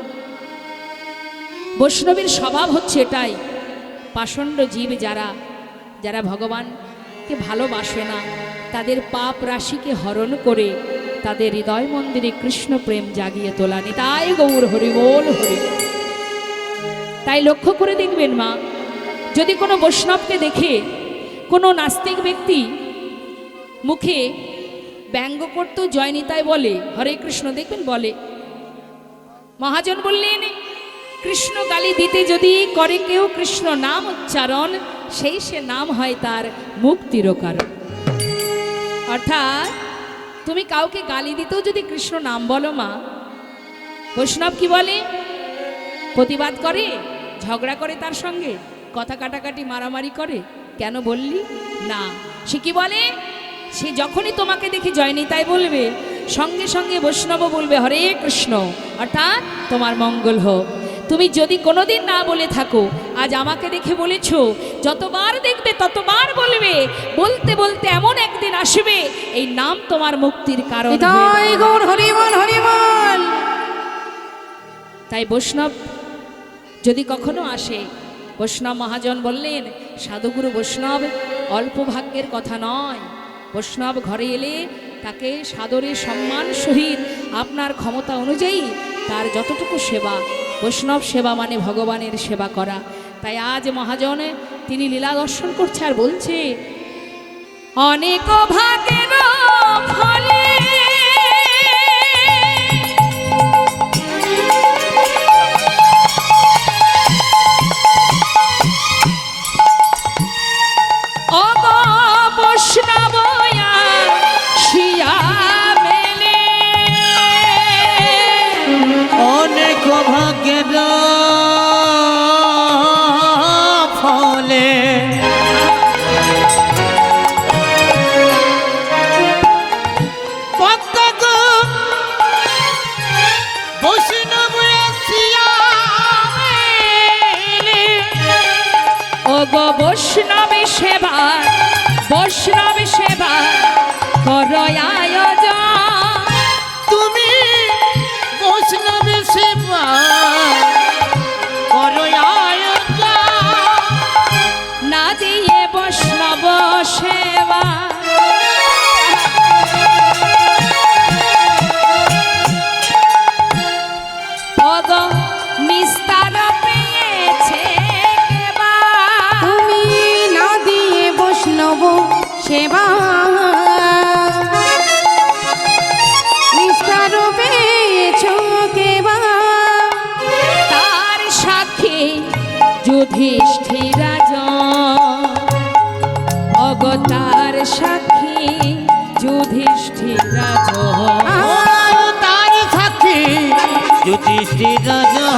বৈষ্ণবের স্বভাব হচ্ছে এটাই। পাষণ্ড জীব যারা যারা ভগবানকে ভালোবাসে না, তাদের পাপ রাশিকে হরণ করে তাদের হৃদয় মন্দিরে কৃষ্ণ প্রেম জাগিয়ে তোলানি। তাই গৌর হরি বল হরি। তাই লক্ষ্য করে দেখবেন মা, যদি কোনো বৈষ্ণবকে দেখে কোনো নাস্তিক ব্যক্তি মুখে ব্যঙ্গ করতেও জয়নিতায় বলে হরে কৃষ্ণ, দেখবেন বলে। মহাজন বললেন, কৃষ্ণ গালি দিতে যদি করে কেউ কৃষ্ণ নাম উচ্চারণ, সেই সে নাম হয় তার মুক্তির কারণ। অর্থাৎ তুমি কাউকে গালি দিতেও যদি কৃষ্ণ নাম বলো মা, বৈষ্ণব কি বলে? প্রতিবাদ করে, ঝগড়া করে, তার সঙ্গে কথা কাটাকাটি মারামারি করে। কেন বললি না? সে কি বলে? সে যখনই তোমাকে দেখে জয়নিতাই বলবে, সঙ্গে সঙ্গে বৈষ্ণব বলবে হরে কৃষ্ণ, অর্থাৎ তোমার মঙ্গল হোক। তুমি যদি কোনোদিন না বলে থাকো, আজ আমাকে দেখে বলেছো, যতবার দেখবে ততবার বলবে। বলতে বলতে এমন একদিন আসবে, এই নাম তোমার মুক্তির কারণ। তাই গৌর হরি বল হরি বল। তাই বৈষ্ণব যদি কখনো আসে, বৈষ্ণব মহাজন বললেন, সাধুগুরু বৈষ্ণব অল্প ভাগ্যের কথা নয়। বৈষ্ণব ঘরে এলে তাকে সাদরে সম্মান সহিত আপনার ক্ষমতা অনুযায়ী তার যতটুকু সেবা, বৈষ্ণব সেবা মানে ভগবানের সেবা করা। তাই আজ মহাজনে তিনি লীলা দর্শন করছে আর বলছে, অনেক ভাগের ফলে ভাগ্যের ফলে ও গো বৈষ্ণবী সেবা, বৈষ্ণবী সেবা করো আয়োজন। তুমি বৈষ্ণবী সেবা করো আয়োজন, না দিয়ে বৈষ্ণব সেবা অগো নিস্তার পেয়েছে কেবা। তুমি না দিয়ে বৈষ্ণব সেবা নিস্তার পেয়েছ কেবা। তার সাক্ষী যুধিষ্ঠির রাজন, অগো তার সাক্ষী যুধিষ্ঠির রাজন। তার সাক্ষী যুধিষ্ঠির রাজা,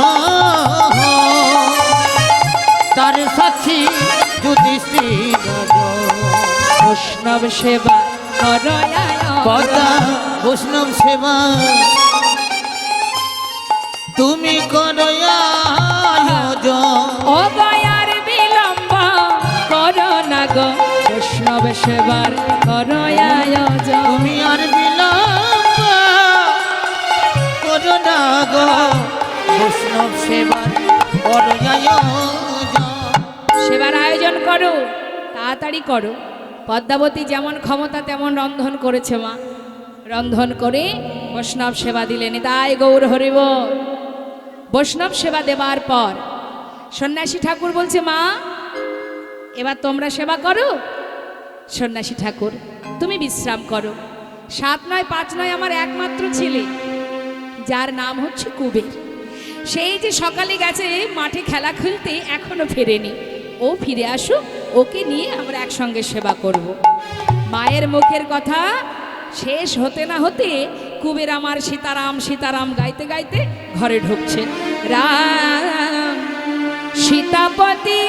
তার সাক্ষী যুধিষ্ঠির রাজা। বৈষ্ণব সেবা করো পদ্মা আয়োজন। বৈষ্ণব সেবা তুমি করো আয়োজন, ও গয়ার বিলম্ব করো না গো বৈষ্ণব সেবার করো আয়োজন। তুমি আর বিলম্ব করো না গো বৈষ্ণব সেবা করো আয়োজন। সেবার আয়োজন করো, তাড়াতাড়ি করো। পদ্মাবতী যেমন ক্ষমতা তেমন রন্ধন করেছে মা, রন্ধন করে বৈষ্ণব সেবা দিলেন। তাই গৌর হরিব। বৈষ্ণব সেবা দেবার পর সন্ন্যাসী ঠাকুর বলছে, মা এবার তোমরা সেবা করো। সন্ন্যাসী ঠাকুর তুমি বিশ্রাম করো। 7 নয় 5 নয় আমার একমাত্র ছেলে, যার নাম হচ্ছে কুবের। সেই যে সকালে গেছে মাঠে খেলা খেলতে, এখনো ফেরেনি। ও ফিরে আসুক, ওকে নিয়ে আমরা একসঙ্গে সেবা করব। মায়ের মুখের কথা শেষ হতে না হতে কুবের আমার সীতারাম সীতারাম গাইতে গাইতে ঘরে ঢুকছে। রাম সীতাপতি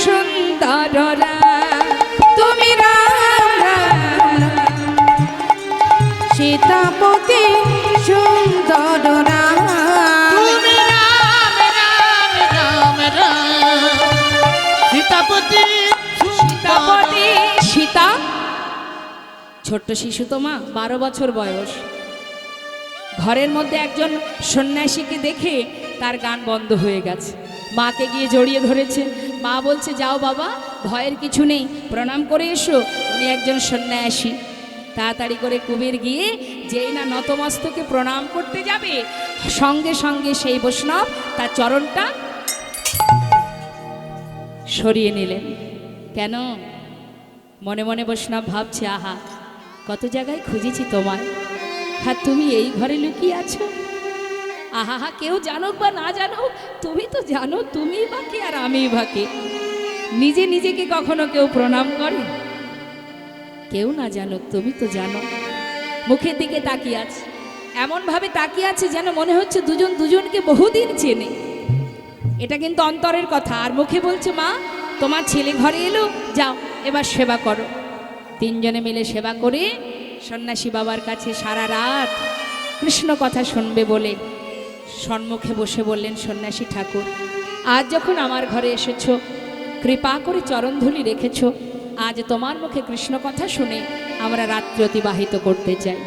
সুন্দর রাম, তুমি রাম রাম সীতাপতি সুন্দর রাম। তুমি রাম রাম রাম রাম সীতাপতি সীতাপতি সীতা ছোট্ট শিশু তো মা, 12 বছর বয়স। ঘরের মধ্যে একজন সন্ন্যাসীকে দেখে তার গান বন্ধ হয়ে গেছে। মাকে গিয়ে জড়িয়ে ধরেছে। মা বলছে, যাও বাবা, ভয়ের কিছু নেই, প্রণাম করে এসো, উনি একজন সন্ন্যাসী। তাড়াতাড়ি করে কুবের গিয়ে যেই না নতমস্তকে প্রণাম করতে যাবে, সঙ্গে সঙ্গে সেই বৈষ্ণব তার চরণটা সরিয়ে নিলেন। কেন? মনে মনে বৈষ্ণব ভাবছে, আহা কত জায়গায় খুঁজেছি তোমায়, আর তুমি এই ঘরে লুকিয়ে আছো। আহা কেউ জানুক বা না জানুক, তুমি তো জানো তুমি বাকি আর আমি বাকি। নিজে নিজেকে কখনো কেউ প্রণাম করে? কেউ না জানুক, তুমি তো জানো। মুখের দিকে তাকিয়ে আছে, এমনভাবে তাকিয়ে আছে যেন মনে হচ্ছে দুজন দুজনকে বহুদিন চেনে। এটা কিন্তু অন্তরের কথা। আর মুখে বলছে, মা তোমার ছেলে ঘরে এলো, যাও এবার সেবা করো। 3 জনে মিলে সেবা করে সন্ন্যাসী বাবার কাছে সারা রাত কৃষ্ণ কথা শুনবে বলে সম্মুখে বসে বললেন, সন্ন্যাসী ঠাকুর আজ যখন আমার ঘরে এসেছো, কৃপা করে চরণধুলি রেখেছো, আজ তোমার মুখে কৃষ্ণ কথা শুনে আমরা রাত্রি অতিবাহিত করতে চাই।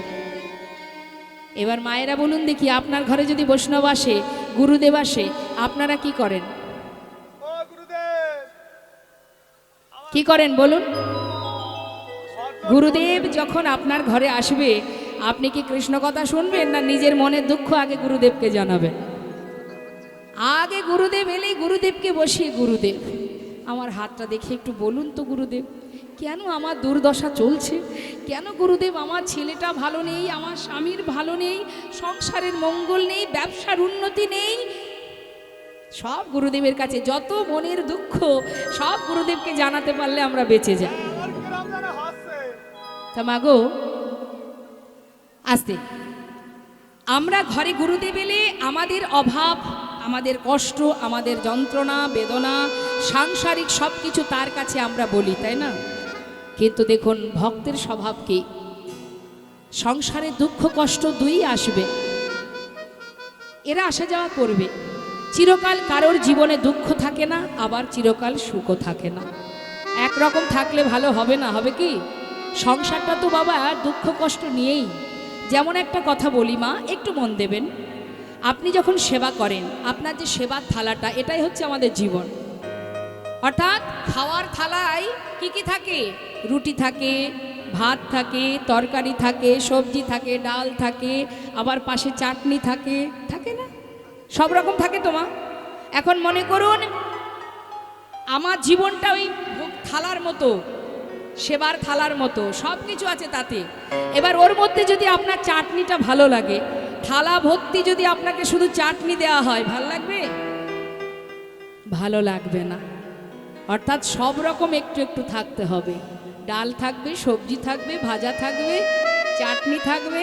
এবার মায়েরা বলুন দেখি, আপনার ঘরে যদি বৈষ্ণব আসে, গুরুদেব আসে, আপনারা কি করেন? কি করেন বলুন? গুরুদেব যখন আপনার ঘরে আসবে, আপনি কি কৃষ্ণ কথা শুনবেন, না নিজের মনের দুঃখ আগে গুরুদেবকে জানাবেন? আগে গুরুদেব এলেই গুরুদেবকে বসিয়ে, গুরুদেব আমার হাতটা দেখে একটু বলুন তো গুরুদেব, কেন আমার দুর্দশা চলছে? কেন গুরুদেব আমার ছেলেটা ভালো নেই, আমার স্বামীর ভালো নেই, সংসারের মঙ্গল নেই, ব্যবসার উন্নতি নেই? সব গুরুদেবের কাছে যত মনের দুঃখ সব গুরুদেবকে জানাতে পারলে আমরা বেঁচে যাই। তা মাগো, আস্তে আমরা ঘরে গুরুদেব এলে আমাদের অভাব, আমাদের কষ্ট, আমাদের যন্ত্রণা বেদনা সাংসারিক সব কিছু তার কাছে আমরা বলি, তাই না? কিন্তু দেখুন ভক্তের স্বভাব কি, সংসারে দুঃখ কষ্ট দুই আসবে, এরা আসা যাওয়া করবে। চিরকাল কারোর জীবনে দুঃখ থাকে না, আবার চিরকাল সুখও থাকে না। একরকম থাকলে ভালো হবে না, হবে কি? সংসারটা তো বাবা দুঃখ কষ্ট নিয়েই। যেমন একটা কথা বলি মা, একটু মন দেবেন। আপনি যখন সেবা করেন, আপনার যে সেবার থালাটা, এটাই হচ্ছে আমাদের জীবন। অর্থাৎ খাওয়ার থালায় কি কি থাকে? রুটি থাকে, ভাত থাকে, তরকারি থাকে, সবজি থাকে, ডাল থাকে, আবার পাশে চাটনি থাকে, থাকে না? সব রকম থাকে তো মা। এখন মনে করুন আমার জীবনটা ওই থালার মতো, সেবার থালার মতো, সব কিছু আছে তাতে। এবার ওর মধ্যে যদি আপনার চাটনিটা ভালো লাগে, থালা ভর্তি যদি আপনাকে শুধু চাটনি দেওয়া হয়, ভালো লাগবে? ভালো লাগবে না। অর্থাৎ সব রকম একটু একটু থাকতে হবে। ডাল থাকবে, সবজি থাকবে, ভাজা থাকবে, চাটনি থাকবে,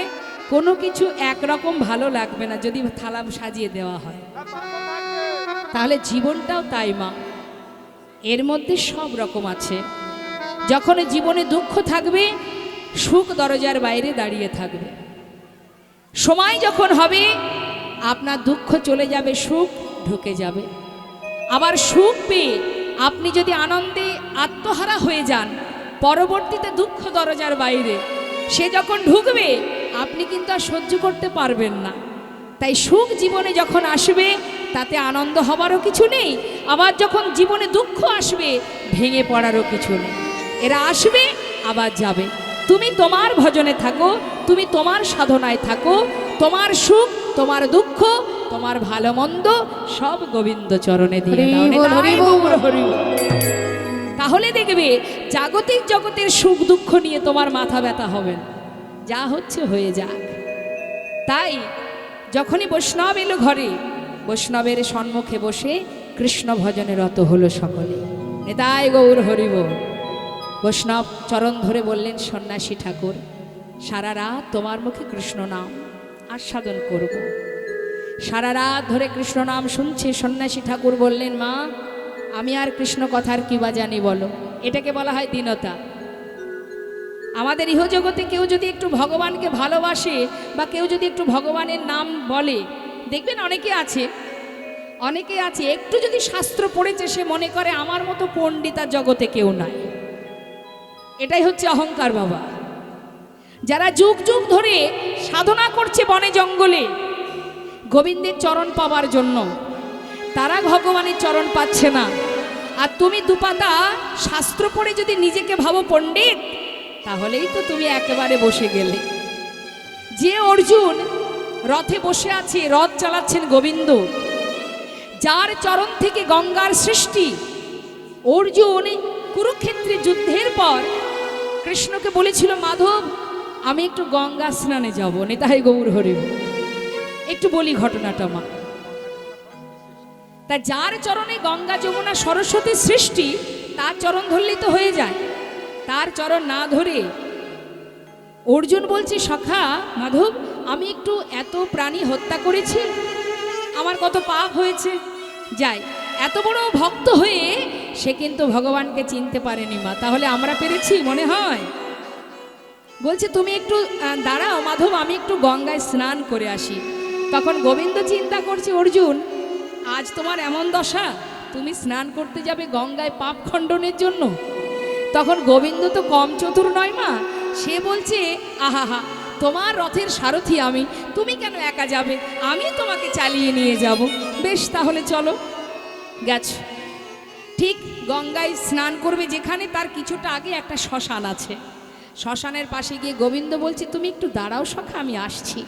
কোনো কিছু একরকম ভালো লাগবে না যদি থালা সাজিয়ে দেওয়া হয়। তাহলে জীবনটাও তাই মা, এর মধ্যে সব রকম আছে। যখন জীবনে দুঃখ থাকবে, সুখ দরজার বাইরে দাঁড়িয়ে থাকবে। সময় যখন হবে আপনার দুঃখ চলে যাবে, সুখ ঢুকে যাবে। আবার সুখ পেয়ে আপনি যদি আনন্দে আত্মহারা হয়ে যান, পরবর্তীতে দুঃখ দরজার বাইরে সে যখন ঢুকবে আপনি কিন্তু আর সহ্য করতে পারবেন না। তাই সুখ জীবনে যখন আসবে তাতে আনন্দ হবারও কিছু নেই, আবার যখন জীবনে দুঃখ আসবে ভেঙে পড়ারও কিছু নেই। এরা আসবে আবার যাবে। তুমি তোমার ভজনে থাকো, তুমি তোমার সাধনায় থাকো, তোমার সুখ, তোমার দুঃখ, তোমার ভালো মন্দ সব গোবিন্দ চরণে দিয়ে দাও। হরি বল, হরি বল। হরি বল। তাহলে দেখবে জাগতিক জগতের সুখ দুঃখ নিয়ে তোমার মাথা ব্যথা হবে না, যা হচ্ছে হয়ে যাক। তাই যখনই বৈষ্ণব এলো ঘরে, বৈষ্ণবের সম্মুখে বসে কৃষ্ণ ভজনে রত হলো সকলে। নেতাই গৌর হরি বল। বৈষ্ণব চরণ ধরে বললেন, সন্ন্যাসী ঠাকুর, সারা রাত তোমার মুখে কৃষ্ণ নাম আস্বাদন করব। সারা রাত ধরে কৃষ্ণ নাম শুনছে। সন্ন্যাসী ঠাকুর বললেন, মা আমি আর কৃষ্ণ কথার কি বা জানি বলো। এটাকে বলা হয় দীনতা। আমাদের ইহজগতে কেউ যদি একটু ভগবানকে ভালোবাসে বা কেউ যদি একটু ভগবানের নাম বলে, দেখবেন অনেকে আছে একটু যদি শাস্ত্র পড়েছে সে মনে করে আমার মতো পণ্ডিতা জগতে কেউ নাই। এটাই হচ্ছে অহংকার বাবা। যারা যুগ যুগ ধরে সাধনা করছে বনে জঙ্গলে গোবিন্দের চরণ পাবার জন্য, তারা ভগবানের চরণ পাচ্ছে না। আর তুমি দুপাতা শাস্ত্র পড়ে যদি নিজেকে ভাবো পণ্ডিত, তাহলেই তো তুমি একেবারে বসে গেলে। যে অর্জুন রথে বসে আছে, রথ চালাচ্ছেন গোবিন্দ, যার চরণ থেকে গঙ্গার সৃষ্টি, অর্জুন কুরুক্ষেত্রে যুদ্ধের পর কৃষ্ণকে বলেছিল, মাধব আমি একটু গঙ্গা স্নানে যাব। নেতাই গৌর হরি বল। একটু বলি ঘটনাটা মা। তা যার চরণে গঙ্গা যমুনা সরস্বতী সৃষ্টি, তার চরণ ধরলেই তো হয়ে যায়। তার চরণ না ধরে অর্জুন বলছে, সখা মাধব আমি একটু এত প্রাণী হত্যা করেছি, আমার কত পাপ হয়েছে। যাই, এত বড় ভক্ত হয়ে সে কিন্তু ভগবানকে চিনতে পারেনি মা। তাহলে আমরা পেরেছি মনে হয়? বলছে তুমি একটু দাঁড়াও মাধব, আমি একটু গঙ্গায় স্নান করে আসি। তখন গোবিন্দ চিন্তা করছে, অর্জুন আজ তোমার এমন দশা, তুমি স্নান করতে যাবে গঙ্গায় পাপ খণ্ডনের জন্য? তখন গোবিন্দ তো কম চতুর নয় মা, সে বলছে, আহা তোমার রথের সারথি আমি, তুমি কেন একা যাবে, আমি তোমাকে চালিয়ে নিয়ে যাব। বেশ তাহলে চলো। গেছ, ঠিক গঙ্গায় স্নান করবে যেখানে, তার কিছুটা আগে একটা শ্মশান আছে। শ্মশানের পাশে গিয়ে গোবিন্দ বলছে, তুমি একটু দাঁড়াও সখা, আমি আসছি।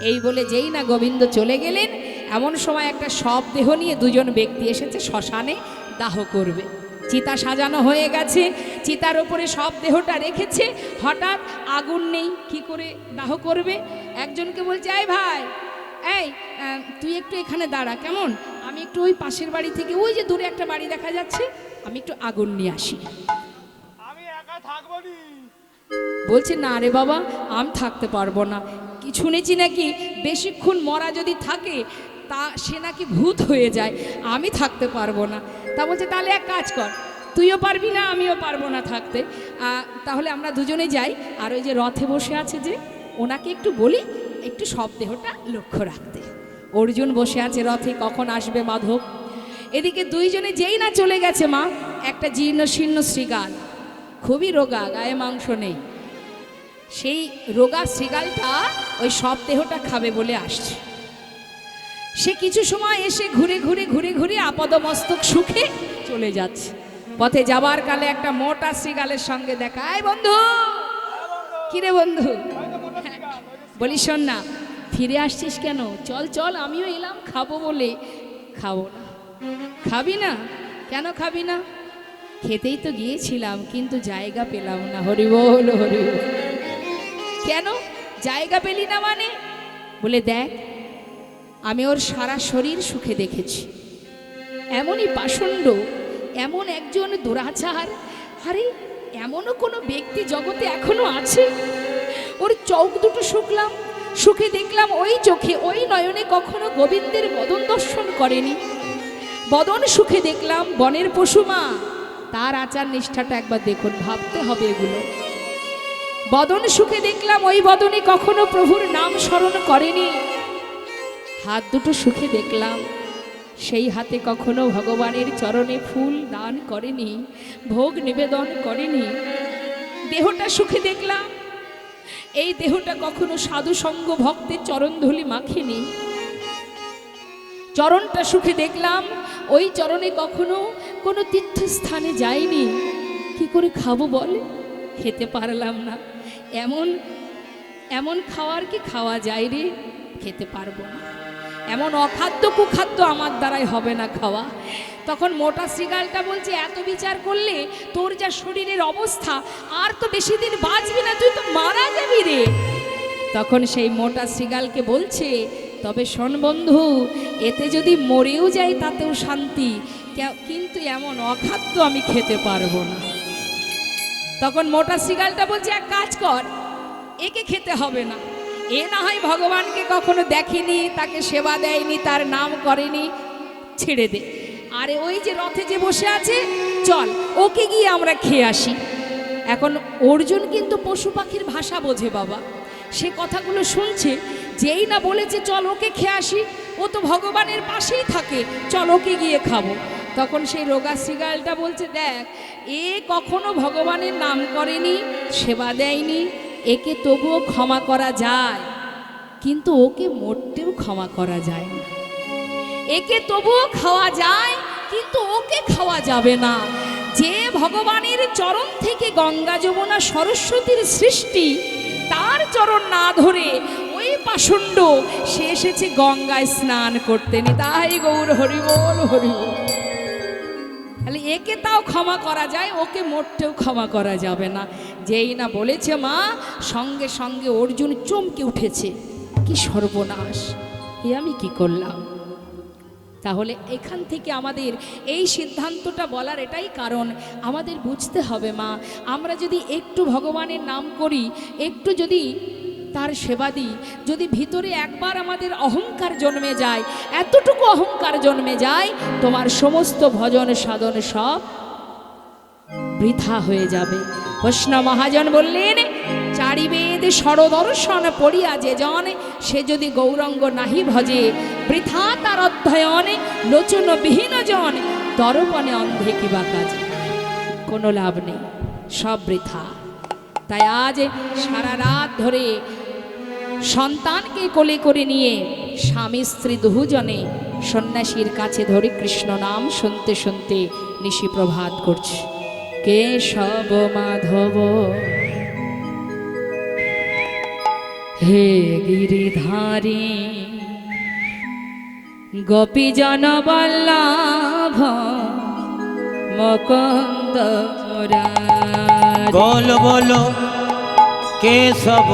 এই বলে যেই না গোবিন্দ চলে গেলেন, এমন সময় একটা শব দেহ নিয়ে দুজন ব্যক্তি এসেছে শ্মশানে দাহ করবে। চিতা সাজানো হয়ে গেছে, চিতার ওপরে সব দেহটা রেখেছে। হঠাৎ আগুন নেই, কি করে দাহ করবে? একজনকে বলছে, এই ভাই, এই তুই একটু এখানে দাঁড়া কেমন, আমি একটু ওই পাশের বাড়ি থেকে, ওই যে দূরে একটা বাড়ি দেখা যাচ্ছে, আমি একটু আগুন নিয়ে আসি। আমি একা থাকবো নি। বলছে, না রে বাবা আমি থাকতে পারবো না। কি শুনেছি নাকি বেশিক্ষণ মরা যদি থাকে তা সে নাকি ভূত হয়ে যায়, আমি থাকতে পারবো না। তা বলছে তাহলে এক কাজ কর, তুইও পারবি না আমিও পারবো না থাকতে, তাহলে আমরা দুজনে যাই, আর ওই যে রথে বসে আছে যে ওনাকে একটু বলি একটু সব দেহটা লক্ষ্য রাখতে। অর্জুন বসে আছে রথে, কখন আসবে মাধব। এদিকে দুইজনে যেই না চলে গেছে মা, একটা জীর্ণ শীর্ণ শৃগাল, খুবই রোগা, গায়ে মাংস নেই, সেই রোগা শৃগালটা ওই সব দেহটা খাবে বলে আসছে। সে কিছু সময় এসে ঘুরে ঘুরে ঘুরে ঘুরে আপাদমস্তক সুখে চলে যাচ্ছে। পথে যাবার কালে একটা মোটা শৃগালের সঙ্গে দেখা। এই বন্ধু, কিরে বন্ধু, বলি শোন না, ফিরে আসছিস কেন? চল চল, আমিও এলাম খাবো বলে। খাবো না। খাবি না? কেন খাবি না? খেতেই তো গিয়েছিলাম কিন্তু জায়গা পেলাম না। হরি বল হরি বল। কেন জায়গা পেলি না মানে? বলে দেখ, আমি ওর সারা শরীর সুখে দেখেছি, এমনই পাষণ্ড, এমন একজন দুরাচার, আরে এমনও কোনো ব্যক্তি জগতে এখনো আছে? ওর চোখ দুটো শুকলাম, সুখে দেখলাম, ওই চোখে ওই নয়নে কখনো গোবিন্দের বদন দর্শন করেনি। বদন সুখে দেখলাম, বনের পশু মা, তার আচার নিষ্ঠাটা একবার দেখুন, ভাবতে হবে এগুলো। বদন সুখে দেখলাম, ওই বদনে কখনো প্রভুর নাম স্মরণ করেনি। হাত দুটো সুখে দেখলাম, সেই হাতে কখনো ভগবানের চরণে ফুল দান করেনি, ভোগ নিবেদন করেনি। দেহটা সুখে দেখলাম, এই দেহটা কখনো সাধু সঙ্গ ভক্তের চরণধুলি মাখেনি। চরণটা সুখে দেখলাম, ওই চরণে কখনো কোনো তীর্থস্থানে যায়নি। কি করে খাবো বলে? খেতে পারলাম না। এমন এমন খাওয়ার কি খাওয়া যায় রে? খেতে পারবো না। এমন অখাদ্য কুখাদ্য আমার দ্বারাই হবে না খাওয়া। তখন মোটা শৃগালটা বলছে, এত বিচার করলে তোর যা শরীরের অবস্থা, আর তো বেশি দিন বাঁচবি না, তুই তো মারা যাবি রে। তখন সেই মোটা শৃগালকে বলছে, তবে শোন বন্ধু, এতে যদি মরেও যাই তাতেও শান্তি, কিন্তু এমন অখাদ্য আমি খেতে পারবো না। তখন মোটা শৃগালটা বলছে, এক কাজ কর, একে খেতে হবে না, এ না হয় ভগবানকে কখনো দেখেনি, তাকে সেবা দেয়নি, তার নাম করেনি, ছেড়ে দে। আরে ওই যে রথে যে বসে আছে, চল ওকে গিয়ে আমরা খেয়ে আসি। এখন অর্জুন কিন্তু পশু পাখির ভাষা বোঝে বাবা, সে কথাগুলো শুনছে। যেই না বলেছে চল ওকে খেয়ে আসি, ও তো ভগবানের পাশেই থাকে, চল ওকে গিয়ে খাবো। তখন সেই রোগা শৃগালটা বলছে, দেখ, এ কখনো ভগবানের নাম করেনি, সেবা দেয়নি, একে তবুও ক্ষমা করা যায়, কিন্তু ওকে মোটেও ক্ষমা করা যায় না। একে তবুও খাওয়া যায়, কিন্তু ওকে খাওয়া যাবে না। যে ভগবানের চরণ থেকে গঙ্গা যমুনা সরস্বতীর সৃষ্টি, তার চরণ না ধরে ওই পাষণ্ড সে এসেছে গঙ্গায় স্নান করতে। নিতাই গৌর হরিবোল হরিবোল। তাহলে একে তাও ক্ষমা করা যায়, ওকে মোটেও ক্ষমা করা যাবে না। যেই না বলেছে মা, সঙ্গে সঙ্গে অর্জুন চমকে উঠেছে, কি সর্বনাশ, এ আমি কি করলাম। তাহলে এখান থেকে আমাদের এই সিদ্ধান্তটা বলার এটাই কারণ, আমাদের বুঝতে হবে মা, আমরা যদি একটু ভগবানের নাম করি, একটু যদি তার সেবা দিই, যদি ভিতরে একবার আমাদের অহংকার জন্মে যায়, এতটুকু অহংকার জন্মে যায়, তোমার সমস্ত ভজন সাধন সব বৃথা হয়ে যাবে। বৈষ্ণব মহাজন বললেন, চারিবেদ সরদর্শন পড়িয়া যে জন, সে যদি গৌরঙ্গ নাহি ভজে, বৃথা তার অধ্যয়ন, লোচন বিহীন জন, দর্পণে অন্ধে কিবা কাজে। কোনো লাভ নেই, সব বৃথা। তাই আজ সারা রাত ধরে সন্তানকে কোলে করে নিয়ে স্বামী স্ত্রী দুজনে সন্ন্যাসীর কাছে ধরে কৃষ্ণ নাম শুনতে শুনতে নিশি প্রভাত করছে। কেশব মাধব হে গিরিধারী, গোপীজন বল্লভ মুকুন্দ মুরারি। বলো বলো কেশব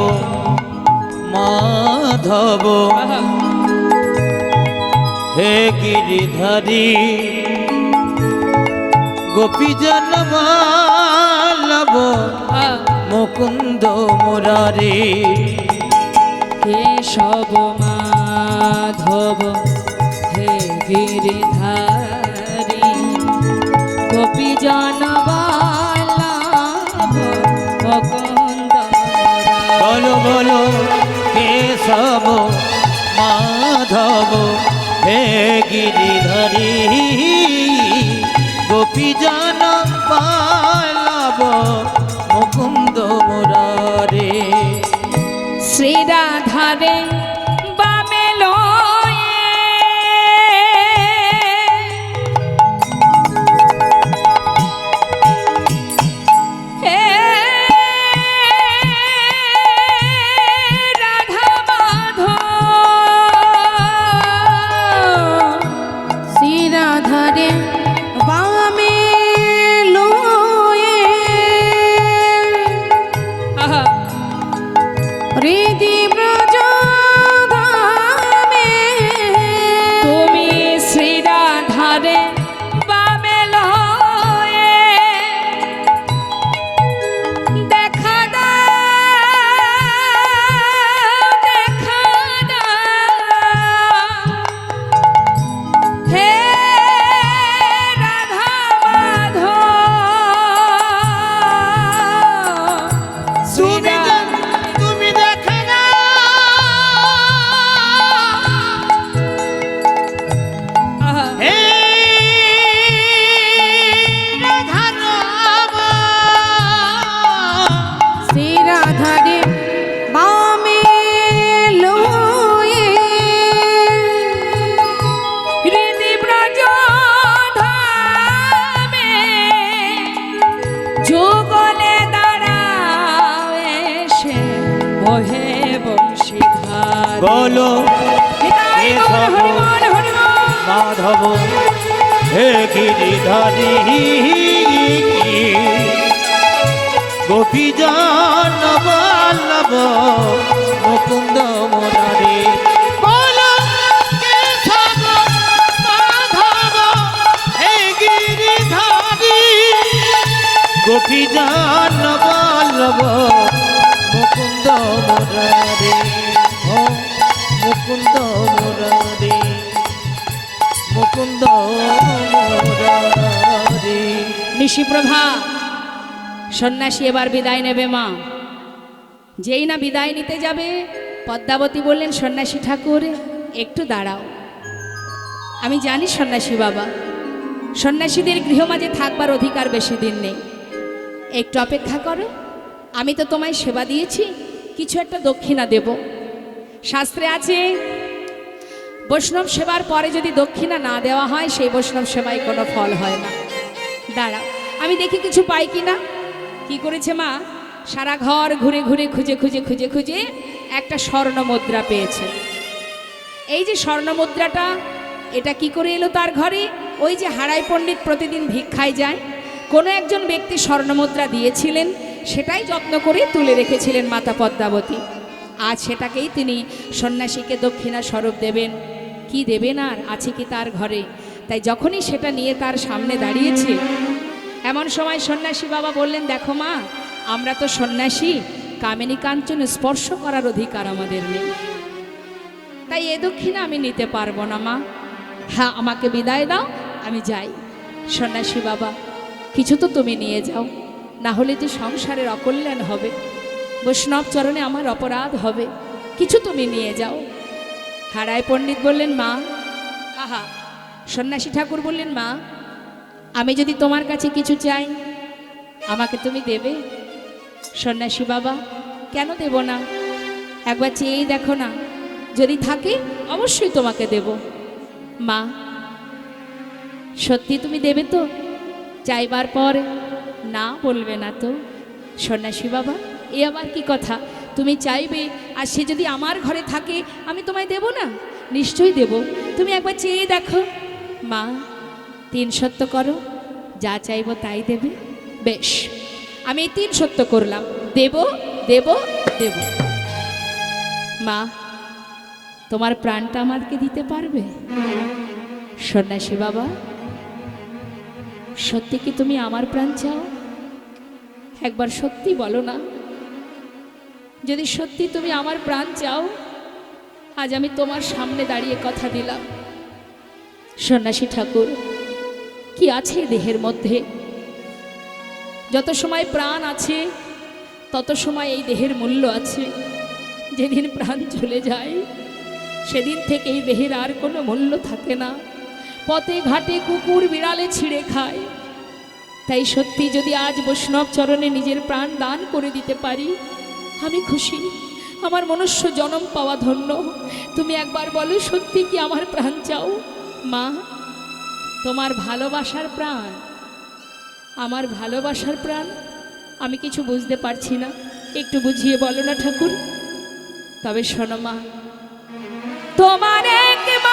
মাধব হে গিরিধারী, গোপীজন বল্লভ মুকুন্দ মুরারি। হে কেশব মাধব হে গিরিধারী গোপী জনবল্লভ মুকুন্দ বলো বলো কেশব মাধব হে গিরিধারী গোপীজন বল্লভ মুকুন্দ মুরারে শ্রীরাধারে বামে লয়ে হে রাধা মাধব শ্রীরাধারে বামে লয়ে আহা হৃদি ব্রজ ধামে তুমি শ্রীরাধারে বামে লয়ে দেখা দাও দেখা দাও হে রাধা মাধব তুমি দেখে না আহা হে রাধারাম শ্রীরাধারে বামে লয়ে হৃদি ব্রজ ধামে যুগলে দাঁড়াও এসে বহে বংশীধার বলো কেশব মাধব হে গিরিধারী গোপীজন বল্লভ মুকুন্দ মুরারে বলো কেশব মাধব হে গিরিধারী গোপীজন বল্লভ মুকুন্দ মুরারে ও মুকুন্দ মুরারে মুকুন্দ মুরারে নিশিপ্রভা সন্ন্যাসী এবার বিদায় নেবে মা। যেই না বিদায় নিতে যাবে পদ্মাবতী বললেন সন্ন্যাসী ঠাকুর একটু দাঁড়াও। আমি জানি সন্ন্যাসী বাবা সন্ন্যাসীদের গৃহমাঝে থাকবার অধিকার বেশি দিন নেই, একটু অপেক্ষা করো। আমি তো তোমায় সেবা দিয়েছি, কিছু একটা দক্ষিণা দেব। শাস্ত্রে আছে বৈষ্ণব সেবার পরে যদি দক্ষিণা না দেওয়া হয় সেই বৈষ্ণব সেবায় কোনো ফল হয় না। দাঁড়াও আমি দেখি কিছু পাই কি না। কি করেছে মা, সারা ঘর ঘুরে ঘুরে খুঁজে খুঁজে খুঁজে খুঁজে একটা স্বর্ণ মুদ্রা পেয়েছে। এই যে স্বর্ণ মুদ্রাটা এটা কি করে এলো তার ঘরে? ওই যে হারাই পণ্ডিত প্রতিদিন ভিক্ষায় যায়, কোনো একজন ব্যক্তি স্বর্ণ মুদ্রা দিয়েছিলেন, সেটাই যত্ন করে তুলে রেখেছিলেন মাতা পদ্মাবতী। আজ সেটাকেই তিনি সন্ন্যাসীকে দক্ষিণা স্বরূপ দেবেন। কি দেবেন আর আছে কি তার ঘরে? তাই যখনই সেটা নিয়ে তার সামনে দাঁড়িয়েছে এমন সময় সন্ন্যাসী বাবা বললেন, দেখো মা, আমরা তো সন্ন্যাসী, কামিনী কাঞ্চন স্পর্শ করার অধিকার আমাদের নেই, তাই এ দক্ষিণা আমি নিতে পারবো না মা। হ্যাঁ, আমাকে বিদায় দাও, আমি যাই। সন্ন্যাসী বাবা, কিছু তো তুমি নিয়ে যাও, না হলে যে সংসারের অকল্যাণ হবে, বৈষ্ণব চরণে আমার অপরাধ হবে, কিছু তুমি নিয়ে যাও। হারায় পণ্ডিত বললেন, মা, আহা। সন্ন্যাসী ঠাকুর বললেন, মা, আমি যদি তোমার কাছে কিছু চাই আমাকে তুমি দেবে? সন্ন্যাসী বাবা, কেন দেব না, একবার চেয়েই দেখো না, যদি থাকে অবশ্যই তোমাকে দেব। মা, সত্যি তুমি দেবে তো? চাইবার পর না বলবে না তো? সন্ন্যাসী বাবা, এ আবার কি কথা? তুমি চাইবে আর সে যদি আমার ঘরে থাকে আমি তোমায় দেব না? নিশ্চয়ই দেব, তুমি একবার চেয়ে দেখো। মা, 3 সত্য করো, যা চাইব তাই দেবে। বেশ, আমি এই 3 সত্য করলাম, দেব দেব দেব। মা, তোমার প্রাণটা আমাকে দিতে পারবে? সন্ন্যাসী বাবা, সত্যি কি তুমি আমার প্রাণ চাও? একবার সত্যি বলো না, যদি সত্যি তুমি আমার প্রাণ চাও আজ আমি তোমার সামনে দাঁড়িয়ে কথা দিলাম। সন্ন্যাসী ঠাকুর, কি আছে এই দেহের মধ্যে? যত সময় প্রাণ আছে তত সময় এই দেহের মূল্য আছে। যেদিন প্রাণ চলে যায় সেদিন থেকে এই দেহের আর কোনো মূল্য থাকে না। পথে ঘাটে কুকুর বিড়ালে ছিঁড়ে খায়। তাই সত্যি যদি আজ বৈষ্ণব চরণে নিজের প্রাণ দান করে দিতে পারি, আমি খুশি। আমার মনুষ্য জনম পাওয়া ধন্য। তুমি একবার বলো, সত্যি কি আমার প্রাণ চাও? মা, তোমার ভালোবাসার প্রাণ? আমার ভালোবাসার প্রাণ? আমি কিছু বুঝতে পারছি না, একটু বুঝিয়ে বলো না ঠাকুর। তবে শোনো মা, তোমার একবার